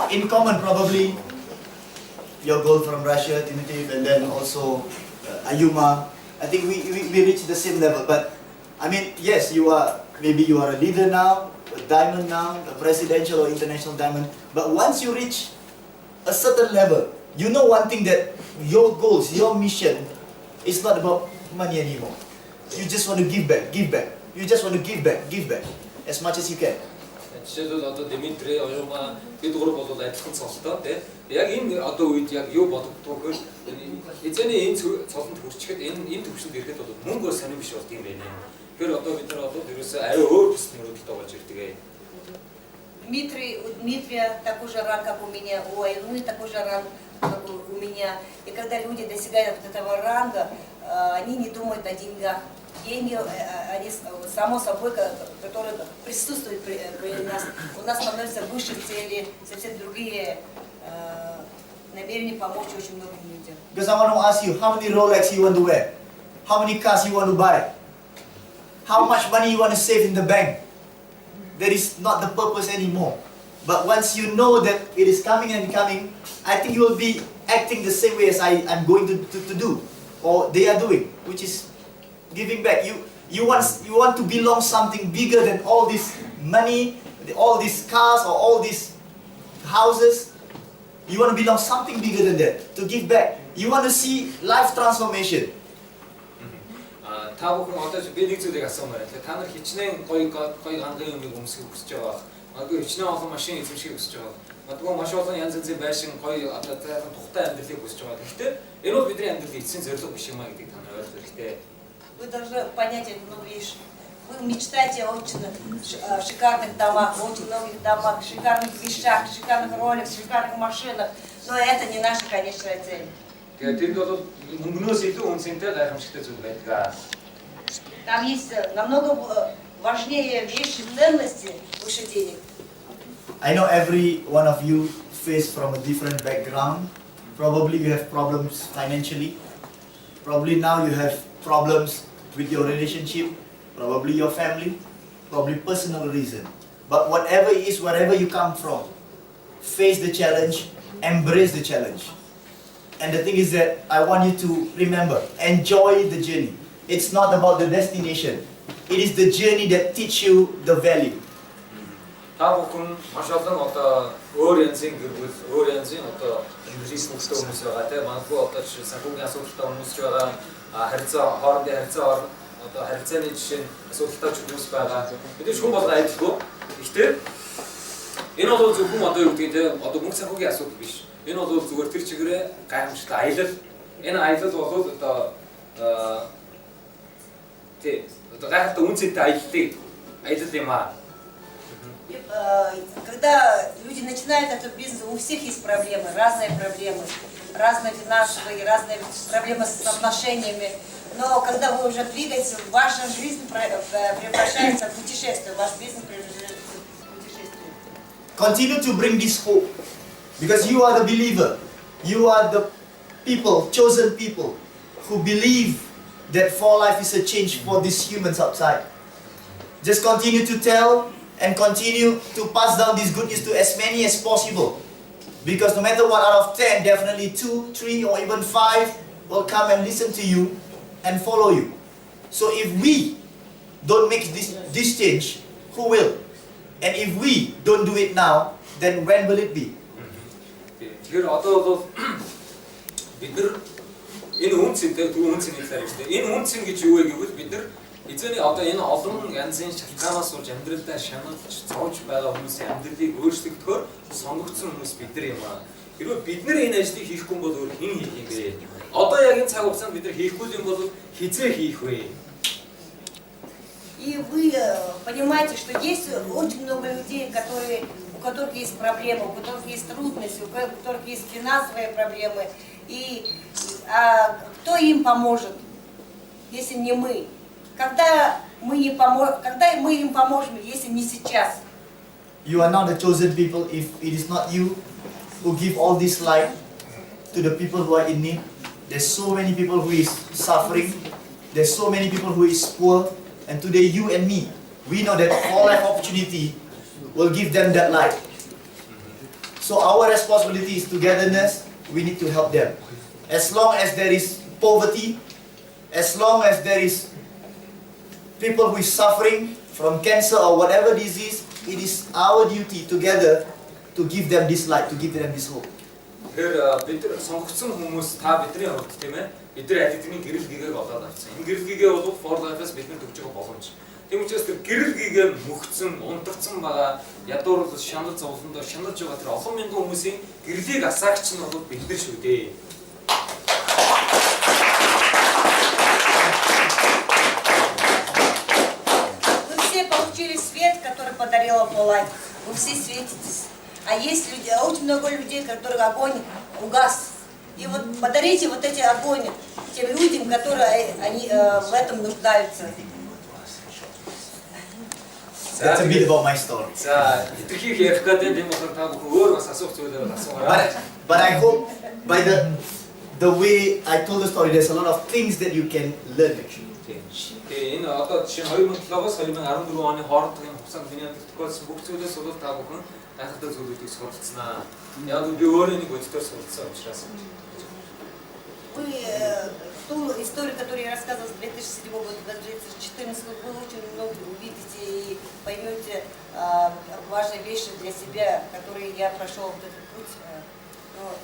in common, probably your goal from Russia, Timothy, and then also Ayuma. I think we reached the same level. But I mean, yes, maybe you are a leader now, a diamond now, a presidential or international diamond. But once you reach a certain level, you know one thing, that your goals, your mission is not about money anymore. You just want to give back. You just want to give back as much as you can. жишээлбэл одоо Димитри, Оюма бид гурав бол адилхан цолтой тийм. Яг энэ одоо үед яг юу бодогддог вэ? Эзэний энэ цолонд хүрчихэд энэ төвшөнд ирэхэд бол мөнгө сонирм биш болт юм байна. Тэгэхээр одоо бид нар одоо ерөөсөө арай өөр бүс мөрөдөлт болж ирдэг. У Дмитрия такой же ранг, как у меня, у Аюны такой же ранг, как у меня. И когда люди достигают вот этого ранга, они не думают о деньгах. Деньги, они само собой, которые присутствуют при нас, у нас становятся выше цели, совсем другие намерения помочь очень многим людям. Because I want to ask you, how many Rolex you want to wear? How many cars you want to buy? How much money you want to save in the bank? That is not the purpose anymore. But once you know that it is coming and coming, I think you will be acting the same way as I'm going to do, or they are doing, which is giving back. You want to belong something bigger than all this money, all these cars, or all these houses. You want to belong something bigger than that, to give back. You want to see life transformation. Та бүхэн одоо би нэг зүйлийг асуумаар байна. Та нар хичнээн гоё гангийн юмыг өмсөхийг хүсэж байгаа. Магадгүй хичнээн олон машин эзэмшихийг хүсэж байгаа. Магадгүй маш олон янз янзын байшин гоё одоо тайхан тухтай амьдралыг хүсэж байгаа. Гэхдээ энэ бол бидний амьдралын эцсийн зорилго биш юм а гэдгийг та нар ойлгох хэрэгтэй. Вы должны понять одну вещь. Вы мечтаете о очень шикарных домах, очень многих домах, шикарных вещах, шикарных роликах, шикарных машинах. Но это не наша конечная цель. Тэгээд тэр бол мөнгнөөс илүү үнцэнтэй гайхамшигтай зүйл байдаг. Там есть намного важнее вещи, ценности выше денег. I know every one of you face from a different background. Probably you have problems financially. Probably now you have problems with your relationship. Probably your family. Probably personal reason. But whatever it is, wherever you come from, face the challenge, embrace the challenge. And the thing is that I want you to remember, enjoy the journey. It's not about the destination. It is the journey that teach you the value. Та бүхэн маш олон одоо өөр янзын гэр бүл, өөр янзын одоо ресурстай хүмүүс байгаа тийм магадгүй одоо жишээ санхүүгийн асуудалтай хүмүүс ч байгаа, харилцаа хоорондын харилцаа одоо харилцааны жишээ асуудалтай хүмүүс байгаа. Бид хүн болгоо адилгүй. Гэхдээ энэ бол зөвхөн одоо юу гэдэг тийм одоо мөнгө санхүүгийн асуудал биш. Энэ бол зүгээр тэр чигээрээ гайхамшигтай аялал. Энэ аялал бол одоо тийм одоо гайхалтай үнцэнтэй аялал юм аа. Когда люди начинают этот бизнес, у всех есть проблемы, разные финансовые, разные проблемы с отношениями. Но когда вы уже двигаетесь, ваша жизнь превращается в путешествие, ваш бизнес превращается в путешествие. Continue to bring this hope, because you are the believer. You are the people, chosen people, who believe that for life is a change for these humans outside. Just continue to tell and continue to pass down this good news to as many as possible. Because no matter what, out of 10, definitely 2, 3 or even 5 will come and listen to you and follow you. So if we don't make this change, who will? And if we don't do it now, then when will it be? Тэгэхээр одоо бол бид нар энэ үнцэнтэй үнцний талаар хэлдэг. Энэ үнцэн гэж юу вэ гэвэл бид нар эзэний одоо энэ олон янзын шалтгаанаас болж амьдралдаа шаналж зовж байгаа хүмүүсийн амьдралыг өөрчлөгдөхөөр сонгогдсон хүмүүс бид нар юм аа. Хэрвээ бид нар энэ ажлыг хийхгүй бол өөр хэн хийх юм бэ? Одоо яг энэ цаг хугацаанд бид нар хийхгүй юм бол хизээ хийх вэ? И вы понимаете, что есть очень много людей, у которых есть проблемы, у которых есть трудности, у которых есть финансовые проблемы. И кто им поможет, если не мы? Когда мы им поможем, если не сейчас? You are not the chosen people if it is not you who give all this light to the people who are in need. There's so many people who is suffering. There's so many people who is poor. And today you and me, we know that all life opportunity will give them that light. So our responsibility is togetherness. We need to help them. As long as there is poverty, as long as there is people who is suffering from cancer or whatever disease, it is our duty together to give them this light, to give them this hope. Тэгэхээр бид нар сонгогдсон хүмүүс та бидний хувьд тийм ээ бид нар аль хэдийн гэрэл гэгээг олоод авсан. Энэ гэрэл гэгээ бол for life-аас бид нар төгж байгаа боломж. Тийм учраас тэр гэрэл гэгээ мөхцөн, унтгцсан байгаа ядуурлал шанал зовлондоо шаналж байгаа тэр олон мянган хүмүүсийн гэрлийг асаагч нь бол бид нар шүү дээ. Вы все получили свет, который подарила Life. Вы все светитесь. А есть люди, очень много людей, которых огонь угас. И вот подарите вот эти огонь тем людям, которые они в этом нуждаются. That's a bit about my story. But I hope by the way I told the story, there's a lot of things that you can learn actually. Энэ одоо жишээ нь 2007-оос 2014 оны хоорондын хугацаанд миний төгсгөлсөн бүх зүйлээс бол та бүхэн гайхалтай зүйлүүдийг суралцсанаа. Яг би өөрөө нэг өдөртөө суралцсан учраас. Вы ту историю, которую я рассказывала с 2007 года до 2014 года, вы очень много увидите и поймете важные вещи для себя, которые я прошел этот путь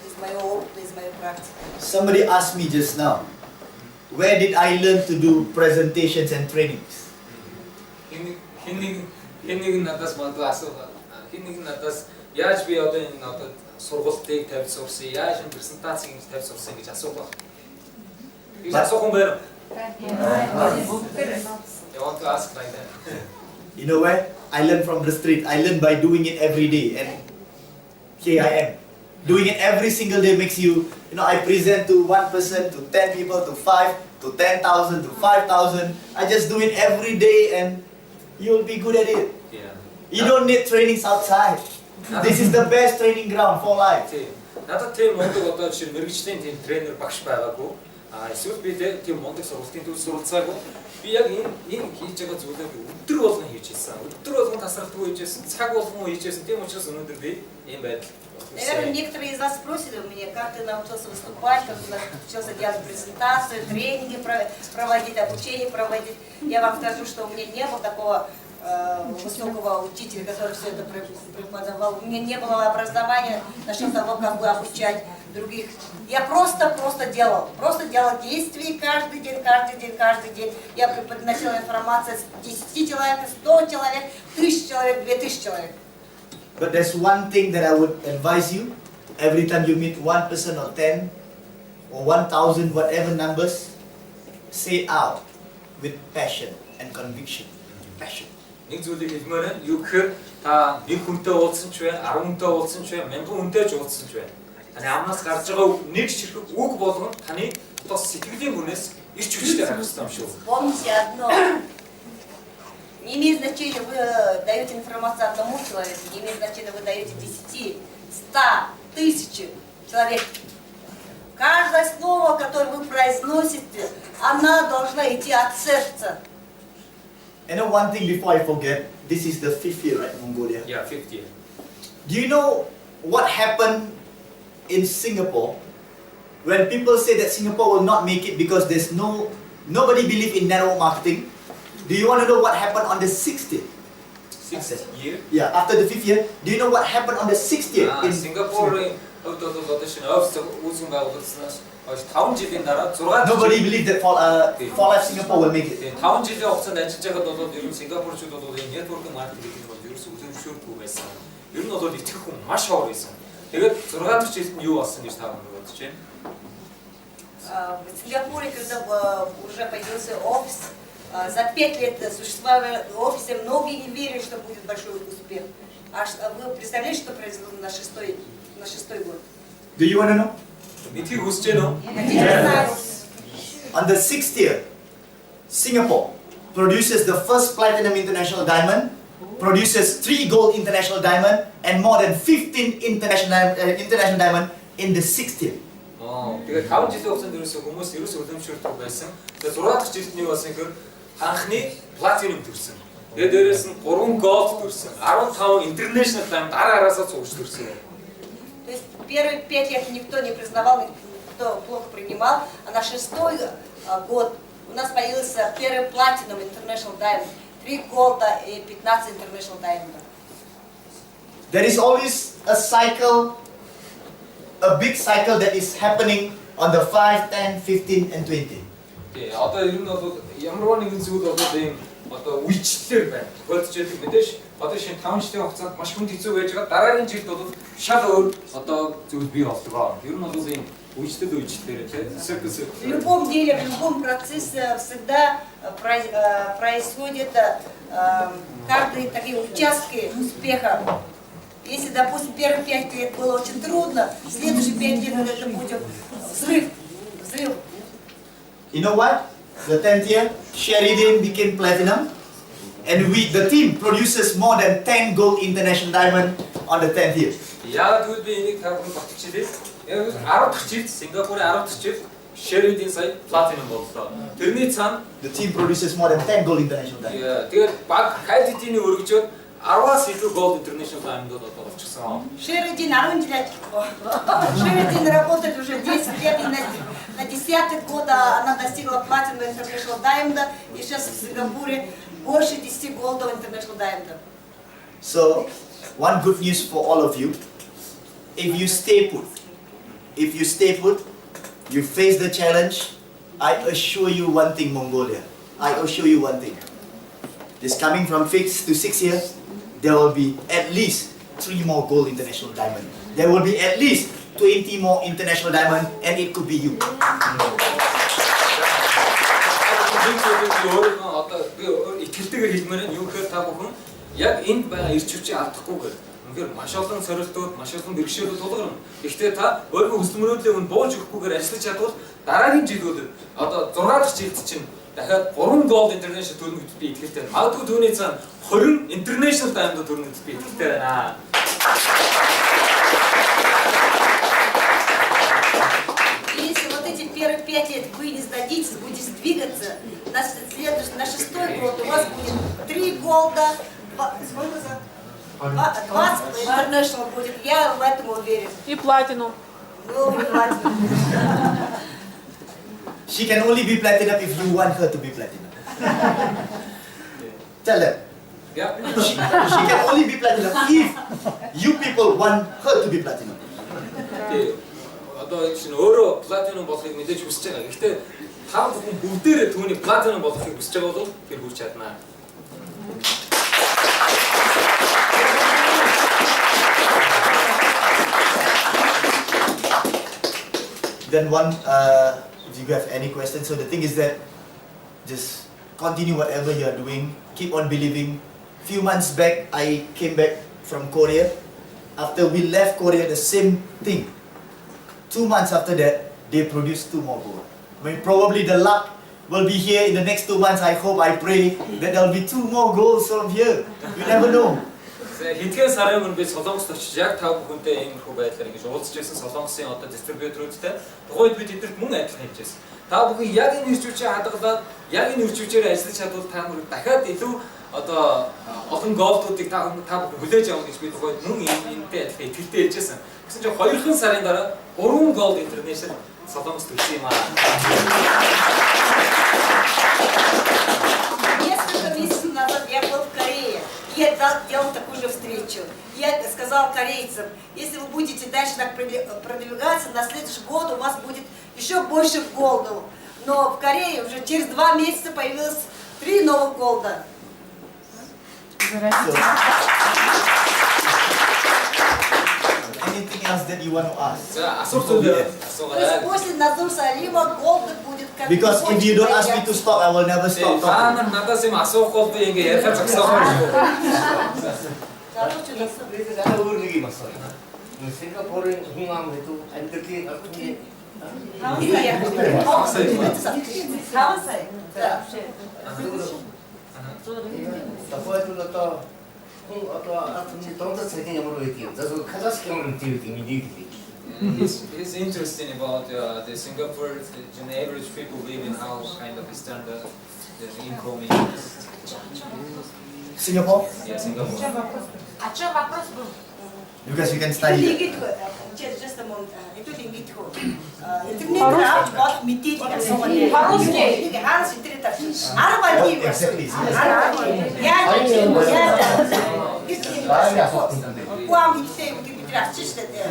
из моего опыта, из моей практики. Somebody asked me just now, where did I learn to do presentations and trainings? Хинэг надаас мандуу асуугаа. Хинэг надаас яаж би одоо энэ одоо сургалтыг тавьж сурсан, яаж энэ презентацийг тавьж сурсан гэж асуугаа. Би асуух юм байна. You want to ask like that? You know where? I learned from the street. I learned by doing it every day, and here I am. Doing it every single day makes you, I present to 1 person, to 10 people, to 5, to 10,000, to 5,000. I just do it every day and you'll be good at it. Yeah. You don't need trainings outside. This is the best training ground for life. Надад тийм мундаг одоо жишээ мэрэгжлийн тийм тренер багш байгаагүй. Эсвэл би тийм мондөг сургалтын төв суралцаагүй. Би яг энэ хийж байгаа зүйлийг өдөр болгон хийж ирсэн. Өдөр болгон тасралтгүй хийж ирсэн. Цаг болгон хийж ирсэн. Тийм учраас өнөөдөр би ийм байдал. Наверное, некоторые из вас спросят у меня, как ты научился выступать, как ты научился делать презентацию, тренинги проводить, обучение проводить. Я вам скажу, что у меня не было такого высокого учителя, который все это преподавал. У меня не было образования насчет того, как бы обучать других. Я просто делал действия каждый день. Я преподносила информацию с 10 человек, 100 человек, 1000 человек, 2000 человек. But there's one thing that I would advise you. Every time you meet one person or 10 or 1,000, whatever numbers, say out with passion and conviction. Passion. Нэг зүйлийг хэлмээр юу гэхээр та нэг хүнтэй уулзсан ч вэ, 10 хүнтэй уулзсан ч вэ, 1000 хүнтэй ч уулзсан ч вэ. Таны амнаас гарч байгаа нэг ширхэг үг болгон таны тос сэтгэлийн хүнээс ирч хүчтэй гарах хэрэгтэй юм шүү. Помните одно. Не имеет значения, вы даете информацию одному человеку, не имеет значения, вы даете 10, 100, 1000 человек. Каждое слово, которое вы произносите, оно должно идти от сердца. And one thing before I forget, this is the 5th year, right, Mongolia? Yeah, 5th year. Do you know what happened in Singapore when people say that Singapore will not make it because there's nobody believe in network marketing? Do you want to know what happened on the 6th year? 6th year? Yeah, after the 5th year, do you know what happened on the 6th year? In Singapore, Nobody believed that for life Singapore will make it. 5 жилийн хугацаанд ажиллаж байхад бол ер нь Сингапурчууд бол энэ network marketing бол ерөөсөө үзэмжшөөргүй байсан. Ер нь бол итгэх хүн маш ховор байсан. Тэгээд 6 дахь жилд нь юу болсон гэж та бодож байна? В Сингапуре, когда уже появился офис, за 5 лет существования офиса многие не верили, что будет большой успех. А вы представляете, что произошло на шестой год? Do you want to know? Мэдхийг хүсэж байна уу? On the 6th year, Singapore produces the first platinum international diamond, produces 3 gold international diamond, and more than 15 international diamond in the 6th year. Тэгээд 5 жилийн хугацаанд хүмүүс ерөөсөө үлэмжшөөрдөг байсан. Тэгээд 6 дахь жилд нь юу болсон гэхээр анхны платинум төрсөн. Тэгээд дээрээс нь 3 голд төрсөн. 15 international diamond араасаа цугч төрсөн. То есть первые 5 лет никто не признавал, никто плохо принимал, а на 6-й год у нас появился первый Platinum International Diamond, 3 голда и 15 International Diamond. There is always a cycle, a big cycle that is happening on the 5, 10, 15 and 20. Тий, одоо ер нь бол ямар нэгэн зүйл бол ийм одоо үйлчлэлээр байна. Тохиолдож байдаг мэдээж. Одоо шинэ 5 жилийн хугацаанд маш хүнд хэцүү байж байгаа. Дараагийн жилд бол шал өөр одоо зүйл бий болдог. Ер нь бол ийм үйлчлэлээр тий. В любом деле, в любом процессе всегда происходит каждые такие участки успеха. Если, допустим, первые 5 лет было очень трудно, следующие 5 лет это будет взрыв. You know what? The 10th year, Sheridan became platinum, and the team produces more than 10 gold international diamond on the 10th year. Яагаад гэвэл би энийг та бүхэн батчихлээ. 10 дахь жилд Сингапурын 10 дахь жилд Sheridan сая platinum боллоо. Тэрний цаана The team produces more than 10 gold international diamond. Тэгээд баг хайд эдийн өргөжөөд 10-аас илүү gold international diamond болчихсон. Sheridan 10 лет. Sheridan работает уже 10 лет, и на 10-й год она достигла Platinum International Diamond, и сейчас в Сингапуре больше 10 голдов International Diamond. So, one good news for all of you, if you stay put, you face the challenge, I assure you one thing, Mongolia. I assure you one thing. This coming from 5th to 6th year, there will be at least 3 more gold international diamond. There will be at least 20 more international diamond, and it could be you. Итгэлтэйгээр хэлмээр нь юу гэхээр та бүхэн яг энд байгаа ирч хүчийг алдахгүйгээр үнэхээр маш олон сорилтууд, маш олон бэрхшээлүүд тулгарна. Гэхдээ та өөрийнхөө хүсэл мөрөөдлөө нь бууж өгөхгүйгээр ажиллаж чадвал дараагийн жилүүд одоо 6 дахь жилд чинь дахиад 3 gold international төрнө гэж би итгэлтэй байна. Магадгүй түүний цаана 20 international diamond төрнө гэж би итгэлтэй байна. Если вот эти первые 5 лет вы садитесь, будете двигаться. На 6-й год у вас будет 3 голда, сколько за? 20 international будет, я в этом уверен. И платину. Ну, не платину. She can only be platinum if you want her to be platinum. Tell them. Yeah. She can only be platinum if you people want her to be platinum. Одоо чинь өөрөө платинум болохыг мэдээж хүсэж байгаа. Гэхдээ та бүхэн бүгдээрээ түүний платинум болохыг хүсэж байгаа бол тэр хүрч чаднаа. Then if you have any questions, so the thing is that just continue whatever you are doing, keep on believing. Few months back, I came back from Korea. After we left Korea, the same thing. 2 months after that, they produced 2 more gold. I mean, probably the luck will be here in the next 2 months. I hope, I pray that there will be 2 more golds from here. You never know. Хэдхэн сарын өмнө би Солонгост очиж яг тав бүхэнтэй иймэрхүү байдлаар ингэж уулзж байсан Солонгосын одоо дистрибьюторуудтай. Тухайд бид эднэрт мөн адилхан хэлжсэн. Та бүхэн яг энэ ирж хүчээ хадгалаад яг энэ ирж хүчээр ажиллаж чадвал та бүхэн дахиад илүү одоо олон голдуудыг та бүхэн хүлээж авах гэж би тухайд мөн энэтэй адилхан итгэлтэй хэлжсэн. Гэсэн чинь 2 сарын дараа 3 голд интернэшнл Солонгост ирсэн юм аа. Несколько месяцев назад я был в Корее. Я делал такую же встречу. Я сказал корейцам, если вы будете дальше так продвигаться, на следующий год у вас будет еще больше голдов. Но в Корее уже через 2 месяца появилось 3 новых голда. Anything else that you want to ask? За асуултууд То есть после Назур Салима голда будет как Because if you don't ask me to stop, I will never stop Та talking. нар надаас юм асуух бол би ингээ ярих зогсохгүй шүү. өөр нэг юм асууя. Сингапурын хүн ам хэдүү амьдралын албаны Тохойд одоо хүн одоо албаны дондор цагийн ямар байдаг юм. За зөв классик ямар нэг юм мэдээлэл. He's interested about the Singapore, the average people live in how kind of standard the income is. Singapore? Yeah, Singapore. А что вопрос был? Because you can Это study. лингитху. Just a moment. Это лингитху. Интернет авч болох мэдээллийг асуугаад байна. По-русски. Хаанаас интернет авч. Арга тийм. Exactly. Уам ихтэй юм бид нар авчих шүү дээ.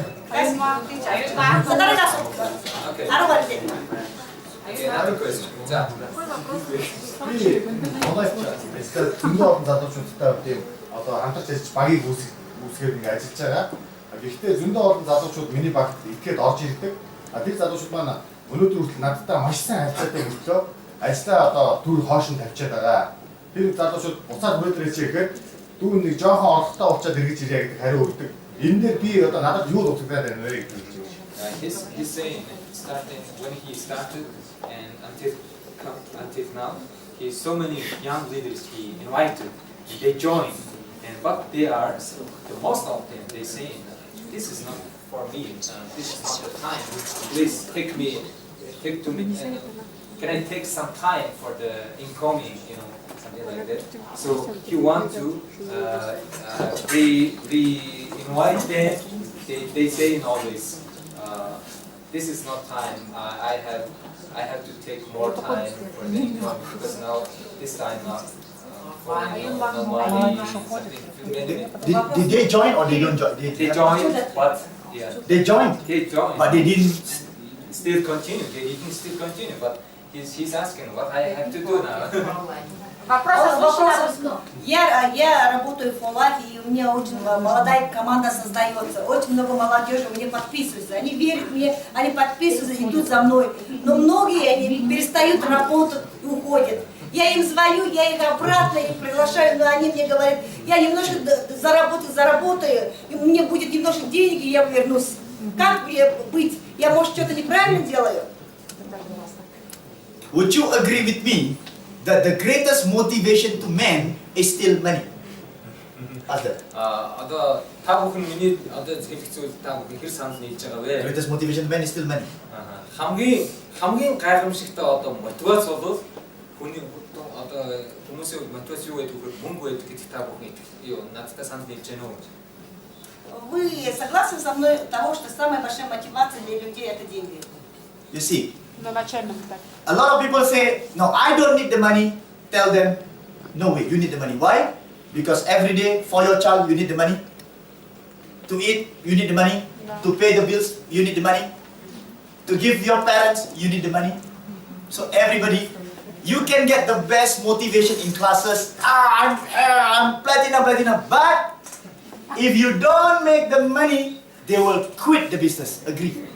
Задараа асуу. Okay. Арга тийм. Another question. За. Би Монголд зөндөө олон залуучуудтай тийм одоо хамтарч ажиллаж багийг үүсгээд ингэ ажиллаж байгаа. Гэхдээ зөндөө олон залуучууд миний багт ихэд орж ирдэг. Тэр залуучууд маань өнөөдөр хүртэл надтай маш сайн харилцаатай мөртлөө ажлаа одоо түр хоош нь тавьчихад байгаа. Тэр залуучууд буцаад өнөөдөр ичээ гэхэд дүүн нэг жоохон орлоготой уучаад эргэж ирээ гэдэг хариу өгдөг. Энэ дээр би одоо надад юу утгагдаад байна вэ гэж хэлж байна. He's saying starting when he started and until now, he so many young leaders he invited, and they joined, and but they are the most of them they say this is not for me, this is not the time. Please take to me. Can I take some time for the incoming, something like that. So he want to re-invite them. They say always. This is not time. I have to take more time for the income because now this time no money. Did they join or they don't join? They joined, but yeah. They joined, They joined, but they didn't. still continue. They can still continue, but he's asking what I have to do now. Вопрос. Я работаю в Фоллафе, и у меня очень молодая команда создается, очень много молодежи мне подписываются, они верят мне, они подписываются, идут за мной, но многие они перестают работать и уходят. Я им звоню, я их обратно их приглашаю, но они мне говорят, я немножко заработаю, и у меня будет немножко денег, и я вернусь. Как мне быть? Я, может, что-то неправильно делаю? Would you agree with me that the greatest motivation to men is still money? Ask them. одоо та бүхэн миний одоо хэлэх зүйл та бүхэн хэр санал нийлж байгаа вэ? Greatest motivation man is still money. хамгийн гайхамшигтай одоо мотивац бол хүний одоо хүмүүсийн мотивац юу гэдэг вэ? Мөнгө байдаг гэдэг та бүхэн юу надтай санал нийлж байна уу? Вы согласны со мной того, что самая большая мотивация для людей это деньги? You see, Но начальник так. a lot of people say, no, I don't need the money. Tell them, no way, you need the money. Why? Because every day for your child, you need the money. To eat, you need the money. To pay the bills, you need the money. To give your parents, you need the money. So everybody, you can get the best motivation in classes. I'm platinum. But if you don't make the money, they will quit the business. Agree?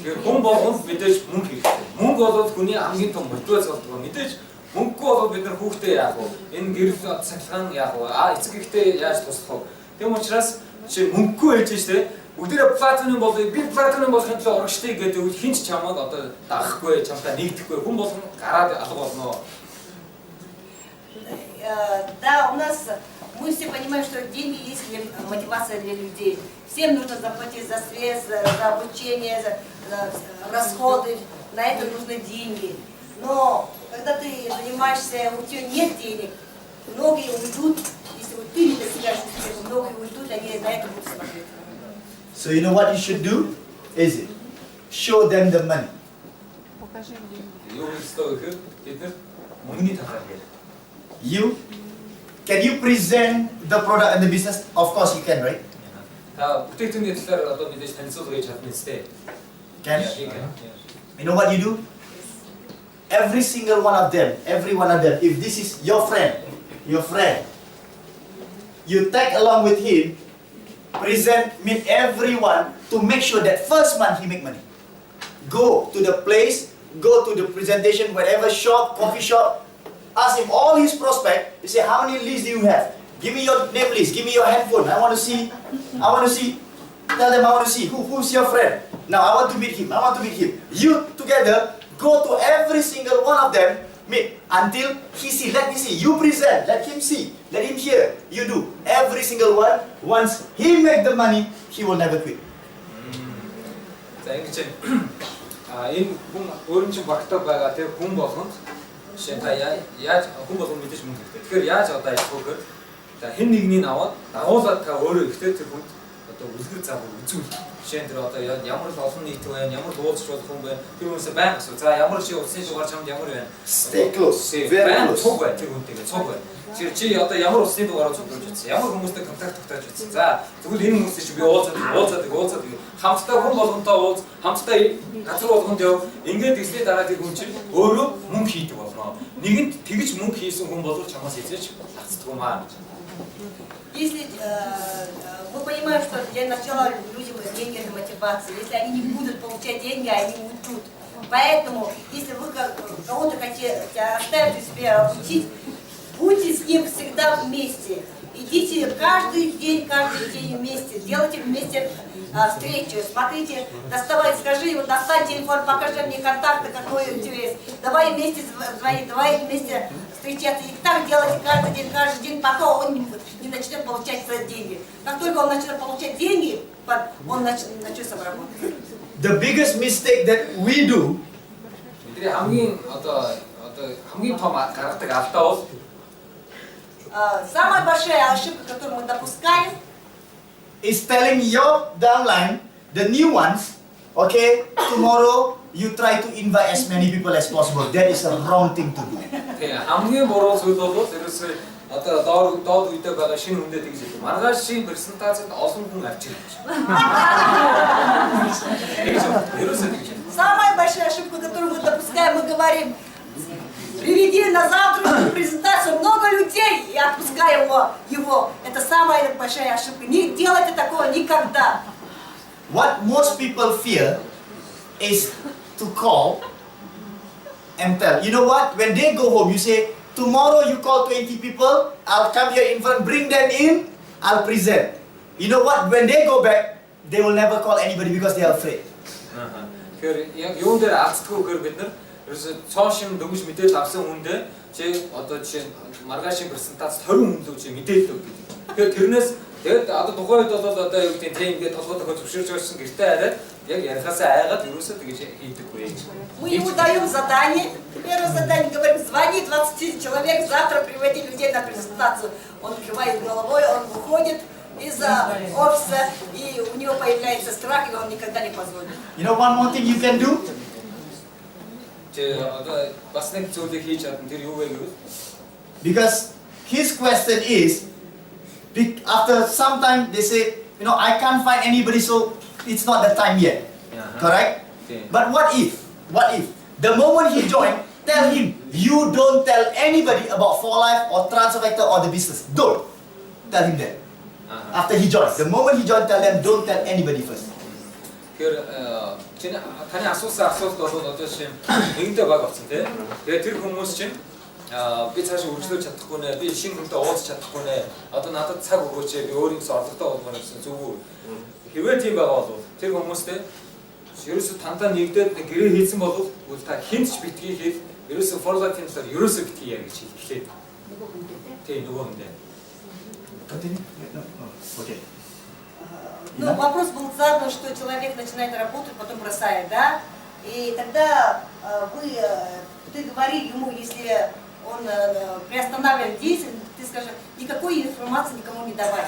хүн болгонд мэдээж мөнгө хэрэгтэй. Мөнгө бол хүний хамгийн том мотивац болдог. Мэдээж мөнгөгүй бол бид нар хүүхдээ яах вэ? Энэ гэрэл цахилгаан яах вэ? Эцэг ихтэй яаж туслах вэ? Тэм учраас жишээ мөнгөгүй байж штэ. Бүгдээрээ платинум болъё. Би платинум болохын тулд урагштай гэдэг үл хинч чамайг одоо дагахгүй, чамтай нэгдэхгүй. Хүн болгон гараад алга болно. Да, у нас мы все понимаем, что деньги есть мотивация для людей. Всем нужно заплатить за связь, за обучение, за расходы. На это нужны деньги. Но когда ты занимаешься, у тебя нет денег, многие уйдут, если вот ты не достигаешь успеха, многие уйдут, они на это будут смотреть. So you know what you should do? Is it? Show them the money. Покажи деньги. You, can you present the product and the business? Of course you can, right? Can? You know what you do? Every single one of them, if this is your friend, you tag along with him, meet everyone to make sure that first month he make money. Go to the place, go to the presentation, whatever shop, coffee shop, ask him all his prospect. You say, how many leads do you have? Give me your name list, give me your handphone. I want to see. Tell them I want to see. Who's your friend? Now I want to meet him. You together go to every single one of them, meet until he see. Let me see. You present. Let him see. Let him hear. You do. Every single one. Once he make the money, he will never quit. За ингэж энэ хүн өөрөмчн багтаа байгаа тэр хүн болгонд жишээ нь та яаж хүн болгонд мэдээж мөнгө хэрэгтэй. Тэгэхээр яаж одоо ажиллахгүйгээр за хэн нэгнийг аваад дагуулад та өөрөө ихтэй тэр хүнд одоо үлгэр зав үзүүл. Жишээ нь тэр одоо ямар л олон нийт вэ, ямар л уулзч болох хүн бэ? Тэр хүмүүсээ байнга асуу. За ямар чи улсын дугаар чамд ямар байна? Stay close. Very close. Цуг бай тэр хүнтэйгээ цуг бай. Чи одоо ямар улсын дугаараа цуглуулж утсан? Ямар хүмүүстэй контакт тогтоож утсан? За тэгвэл энэ хүмүүстэй чи би уулзаад хамтдаа хүн болгонтой уулз, хамтдаа газар болгонд яв. Ингээд ихний дараа тэр хүн чинь өөрөө мөнгө хийдэг болно. Нэгэнт тэгж мөнгө хийсэн хүн бол чамаас эзэж хацдаг юм аа гэж. Если мы понимаем, что для начала людям деньги это мотивация, если они не будут получать деньги, они уйдут. Поэтому, если вы кого-то хотите оставить себя обучить, будьте с ним всегда вместе. Идите каждый день вместе, делайте вместе встречу, смотрите, доставай, скажи ему, достань телефон, покажи мне контакты, какой интерес. Давай вместе звонить, давай вместе встречаться. И так делайте каждый день, пока он не начнет получать свои деньги. Как только он начнет получать деньги, он начнет работать. The biggest mistake that we do самая большая ошибка, которую мы допускаем, is telling your downline, the new ones, okay, tomorrow you try to invite as many people as possible. That is a wrong thing to do. хамгийн буруу зүйл бол ерөөсөө одоо доод үедээ байгаа шинэ хүндэд гэж хэлдэг. Маргааш шинэ презентацид олон хүн авчирч. Самая большая ошибка, которую мы допускаем, мы говорим, приведи на завтрашнюю презентацию много людей и отпускаем его. Это самая большая ошибка. Не делайте такого никогда. What most people fear is to call and tell. You know what? When they go home, you say, tomorrow you call 20 people, I'll come here in front, bring them in, I'll present. You know what? When they go back, they will never call anybody because they are afraid. Тэгэхээр юун дээр алддаггүйгээр бид нар ерөөсөө цоошин дөнгөж мэдээлэл авсан хүндээ чи одоо жишээ маргаашийн презентацид 20 хүн лөө чи мэдээлэл өгдөг. Тэгэхээр тэрнээс тэгээд одоо тухайн үед бол одоо юу гэдэг тийм ингээд толгойд зөвшөөрч байсан гэртээ хараад яг ярихаасаа айгаад ерөөсөө тэгэж хийдэггүй. Мы ему даем задание. Первое задание говорим, звони 20 человек, завтра приводи людей на презентацию. Он кивает головой, он выходит из офиса, и у него появляется страх, и он никогда не позвонит. You know one more thing you can do? Одоо бас нэг зүйлийг хийж чадсан тэр юу вэ гэвэл Because his question is, after some time they say, you know, I can't find anybody, so it's not the time yet. Correct? Okay. But what if? The moment he joined, tell him, you don't tell anybody about 4Life or Transfactor or the business. Don't. Tell him that. After he joins. The moment he joins, tell them, don't tell anybody first. Тэгэхээр таны асуусан асуулт бол одоо жишээ нэгэнтээ баг болсон тийм. Тэгээд тэр хүмүүс чинь би цааш үргэлжлүүлж чадахгүй нэ, би шинэ хүнтэй уулзах чадахгүй нэ. Одоо надад цаг өгөөч, би өөрийнхөө орлоготой болгоно гэсэн зүг үү. Хэвээ тийм байгаа бол тэр хүмүүстэй ерөөсө тандаа нэгдээд гэрээ хийсэн бол та хинт ч битгий хийх, ерөөсө форлайтын талаар ерөөсө битгий яа гэж хэлээд. Тийм нөгөө юм дээ. Continue? No. Okay. Ну, вопрос был задан, что человек начинает работать, потом бросает, да? И тогда ты говори ему, если он приостанавливает деятельность, ты скажешь, никакой информации никому не давай.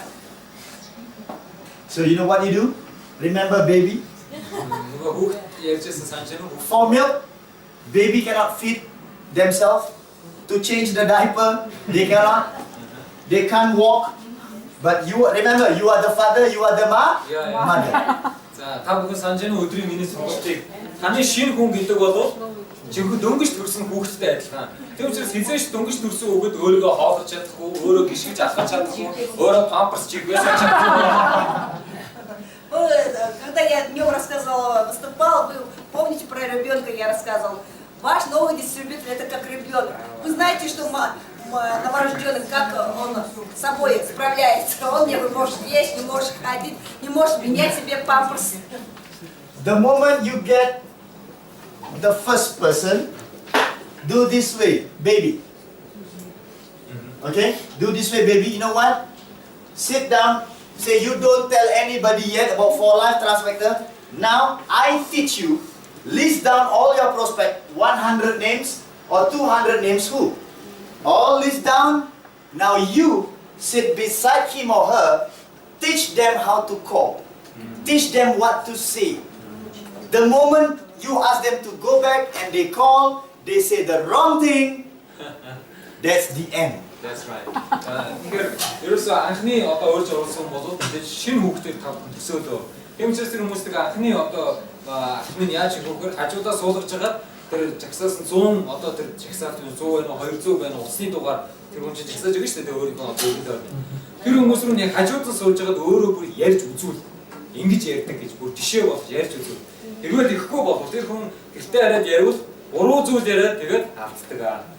So you know what you do? Remember baby? For milk, baby cannot feed themselves. To change the diaper, they cannot. They can't walk. But you remember, you are the father, you are the mother. За та бүхэн санаж байна уу өдрийн миний сургалтыг таны шинэ хүн гэдэг бол жинхэнэ дөнгөж төрсэн хүүхэдтэй адилхан. Тийм учраас хизээш дөнгөж төрсэн хүүхэд өөрийгөө хооллож чадахгүй, өөрөө гიშгэж алхаж чадахгүй, өөрөө памперс чигвэсэж чадахгүй. Когда я днем рассказывала, выступала, вы помните про ребенка, я рассказывала. Ваш новый дистрибьютор это как ребенок. Вы знаете, что новорожденный, как он с собой справляется. Он не может есть, не может ходить, не может менять себе памперсы. The moment you get the first person, do this way, baby. Okay? Do this way, baby. You know what? Sit down. Say you don't tell anybody yet about 4Life Transfactor. Now I teach you. List down all your prospect, 100 names or 200 names who. All list down. Now you sit beside him or her. Teach them how to call. Teach them what to say. The moment you ask them to go back and they call, they say the wrong thing. That's the end. That's right. Тэгэхээр ерөөсөө анхны одоо өөрч оруулсан бол шинэ хүүхдүүд төсөөлөө. Тийм учраас тэр хүмүүстэй анхны одоо ах минь яаж өгөхөөр хажуудаа суулгаж байгаа тэр жагсаас 100 одоо тэр жагсаад 100 байна уу 200 байна уу усны дугаар тэр хүн чинь жагсааж өгнө шүү дээ өөрийнхөө одоо өгдөө. Тэр хүмүүс рүү яг хажуудаа суулж байгаад өөрөө бүр ярьж үзүүл. Ингэж ярьдаг гэж бүр жишээ болж ярьж үзүүл. Хэрвээ тэгэхгүй бол тэр хүн гэртээ хараад яривал буруу зүйл яриад тэгээд автдаг.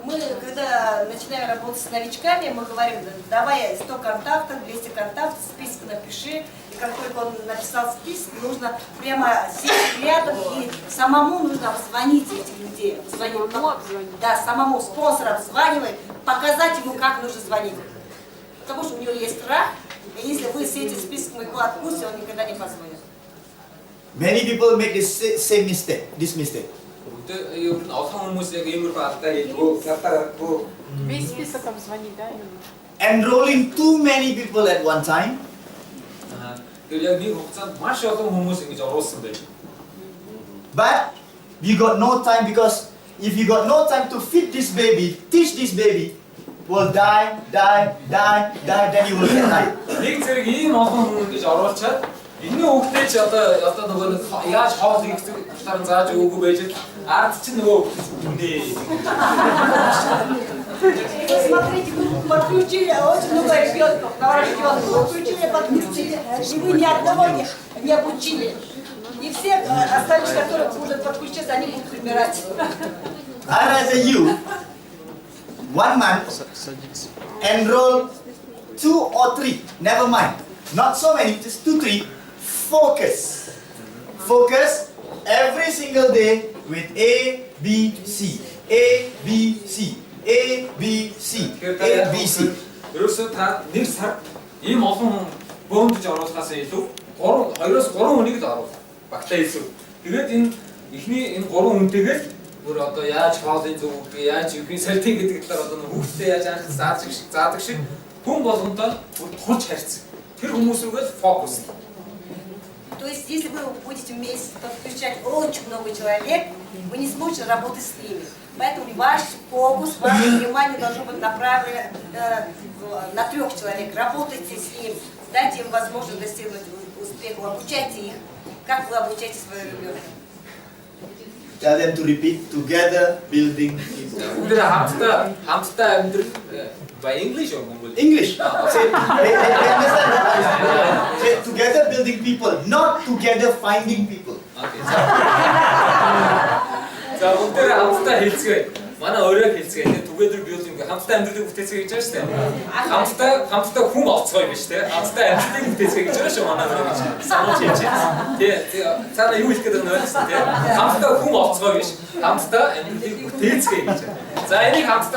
Мы, когда начинаем работать с новичками, мы говорим, давай 100 контактов, 200 контактов, список напиши. И как только он написал список, нужно прямо сесть рядом и самому нужно обзвонить этих людей. Да, самому спонсора обзванивать, показать ему, как нужно звонить. Потому что у него есть страх, и если вы с этим списком его отпустите, он никогда не позвонит. Many people make this same mistake, this mistake. Весь список обзвонить, да? Enrolling too many people at one time. But you got no time, because if you got no time to feed this baby, teach this baby, will die, then you will get tired. Эхний хүүхдээ ч одоо нөгөө яаж хоол хийх талаар зааж өгөөгүй байж ард чинь нөгөө үнэ. Смотрите, вы подключили очень много ребенков, новорожденных, подключили, и вы ни одного не обучили. И все остальные, которые будут подключиться, они будут умирать. I rather you, 1 month, enroll 2 or 3, never mind. Not so many, just 2, 3. Focus every single day with A, B, C. A, B, C. A, B, C. A, B, C. ерөөсөө та нэг сар ийм олон бөөмдөж оруулахаас илүү 2-3 хүнийг л оруулах. Багтаа илүү. Тэгээд энэ эхний энэ 3 хүнтэйгээ бүр одоо яаж хоолыг зөв өгдөг, яаж юухийн салтын гэдэг талаар одоо хүүхдээ яаж анх заадаг шиг хүн болгонтой бүр тулж харьцаг. Тэр хүмүүс рүүгээ фокус. То есть, если вы будете вместе подключать очень много человек, вы не сможете работать с ними. Поэтому ваш фокус, ваше внимание должно быть направлено на 3 человек. Работайте с ним, дайте им возможность достигнуть успеха, обучайте их, как вы обучаете своего ребенка. Tell them to repeat together building people. 우리가 함스터 амьдрал by English or Mongol? English. Say, they understand that? Say, together building people, not together finding people. Okay. 자, 오늘 함스터 хэлцгээе. Манай өөрөө хэлцгээе. Together building 함스터 амьдралыг бүтээцгээе гэж байна шүү дээ. 함스터 хүн олцгоё биш те. 함스터 амьдралыг бүтээцгээе гэж байна шүү манай өөрөө гэж. Санаж хэлж байна. Тэгээ цаана юу хэлэх гээд байна ойлгосон те. 함스터 хүн олцгоё биш. 함스터 амьдралыг бүтээцгээе гэж байна. За энийг 함스터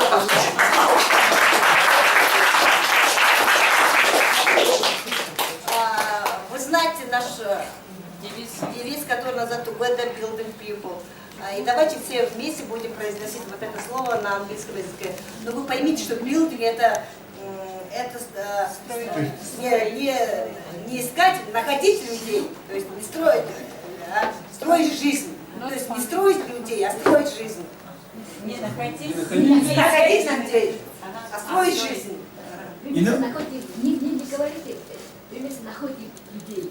Вы знаете наш девиз, который называется Together Building People. И давайте все вместе будем произносить вот это слово на английском языке. Но вы поймите, что building это не искать, находить людей, то есть не строить, а строить жизнь. То есть не строить людей, а строить жизнь. Не находить людей, а строить жизнь. Не говорите, вместе находим людей.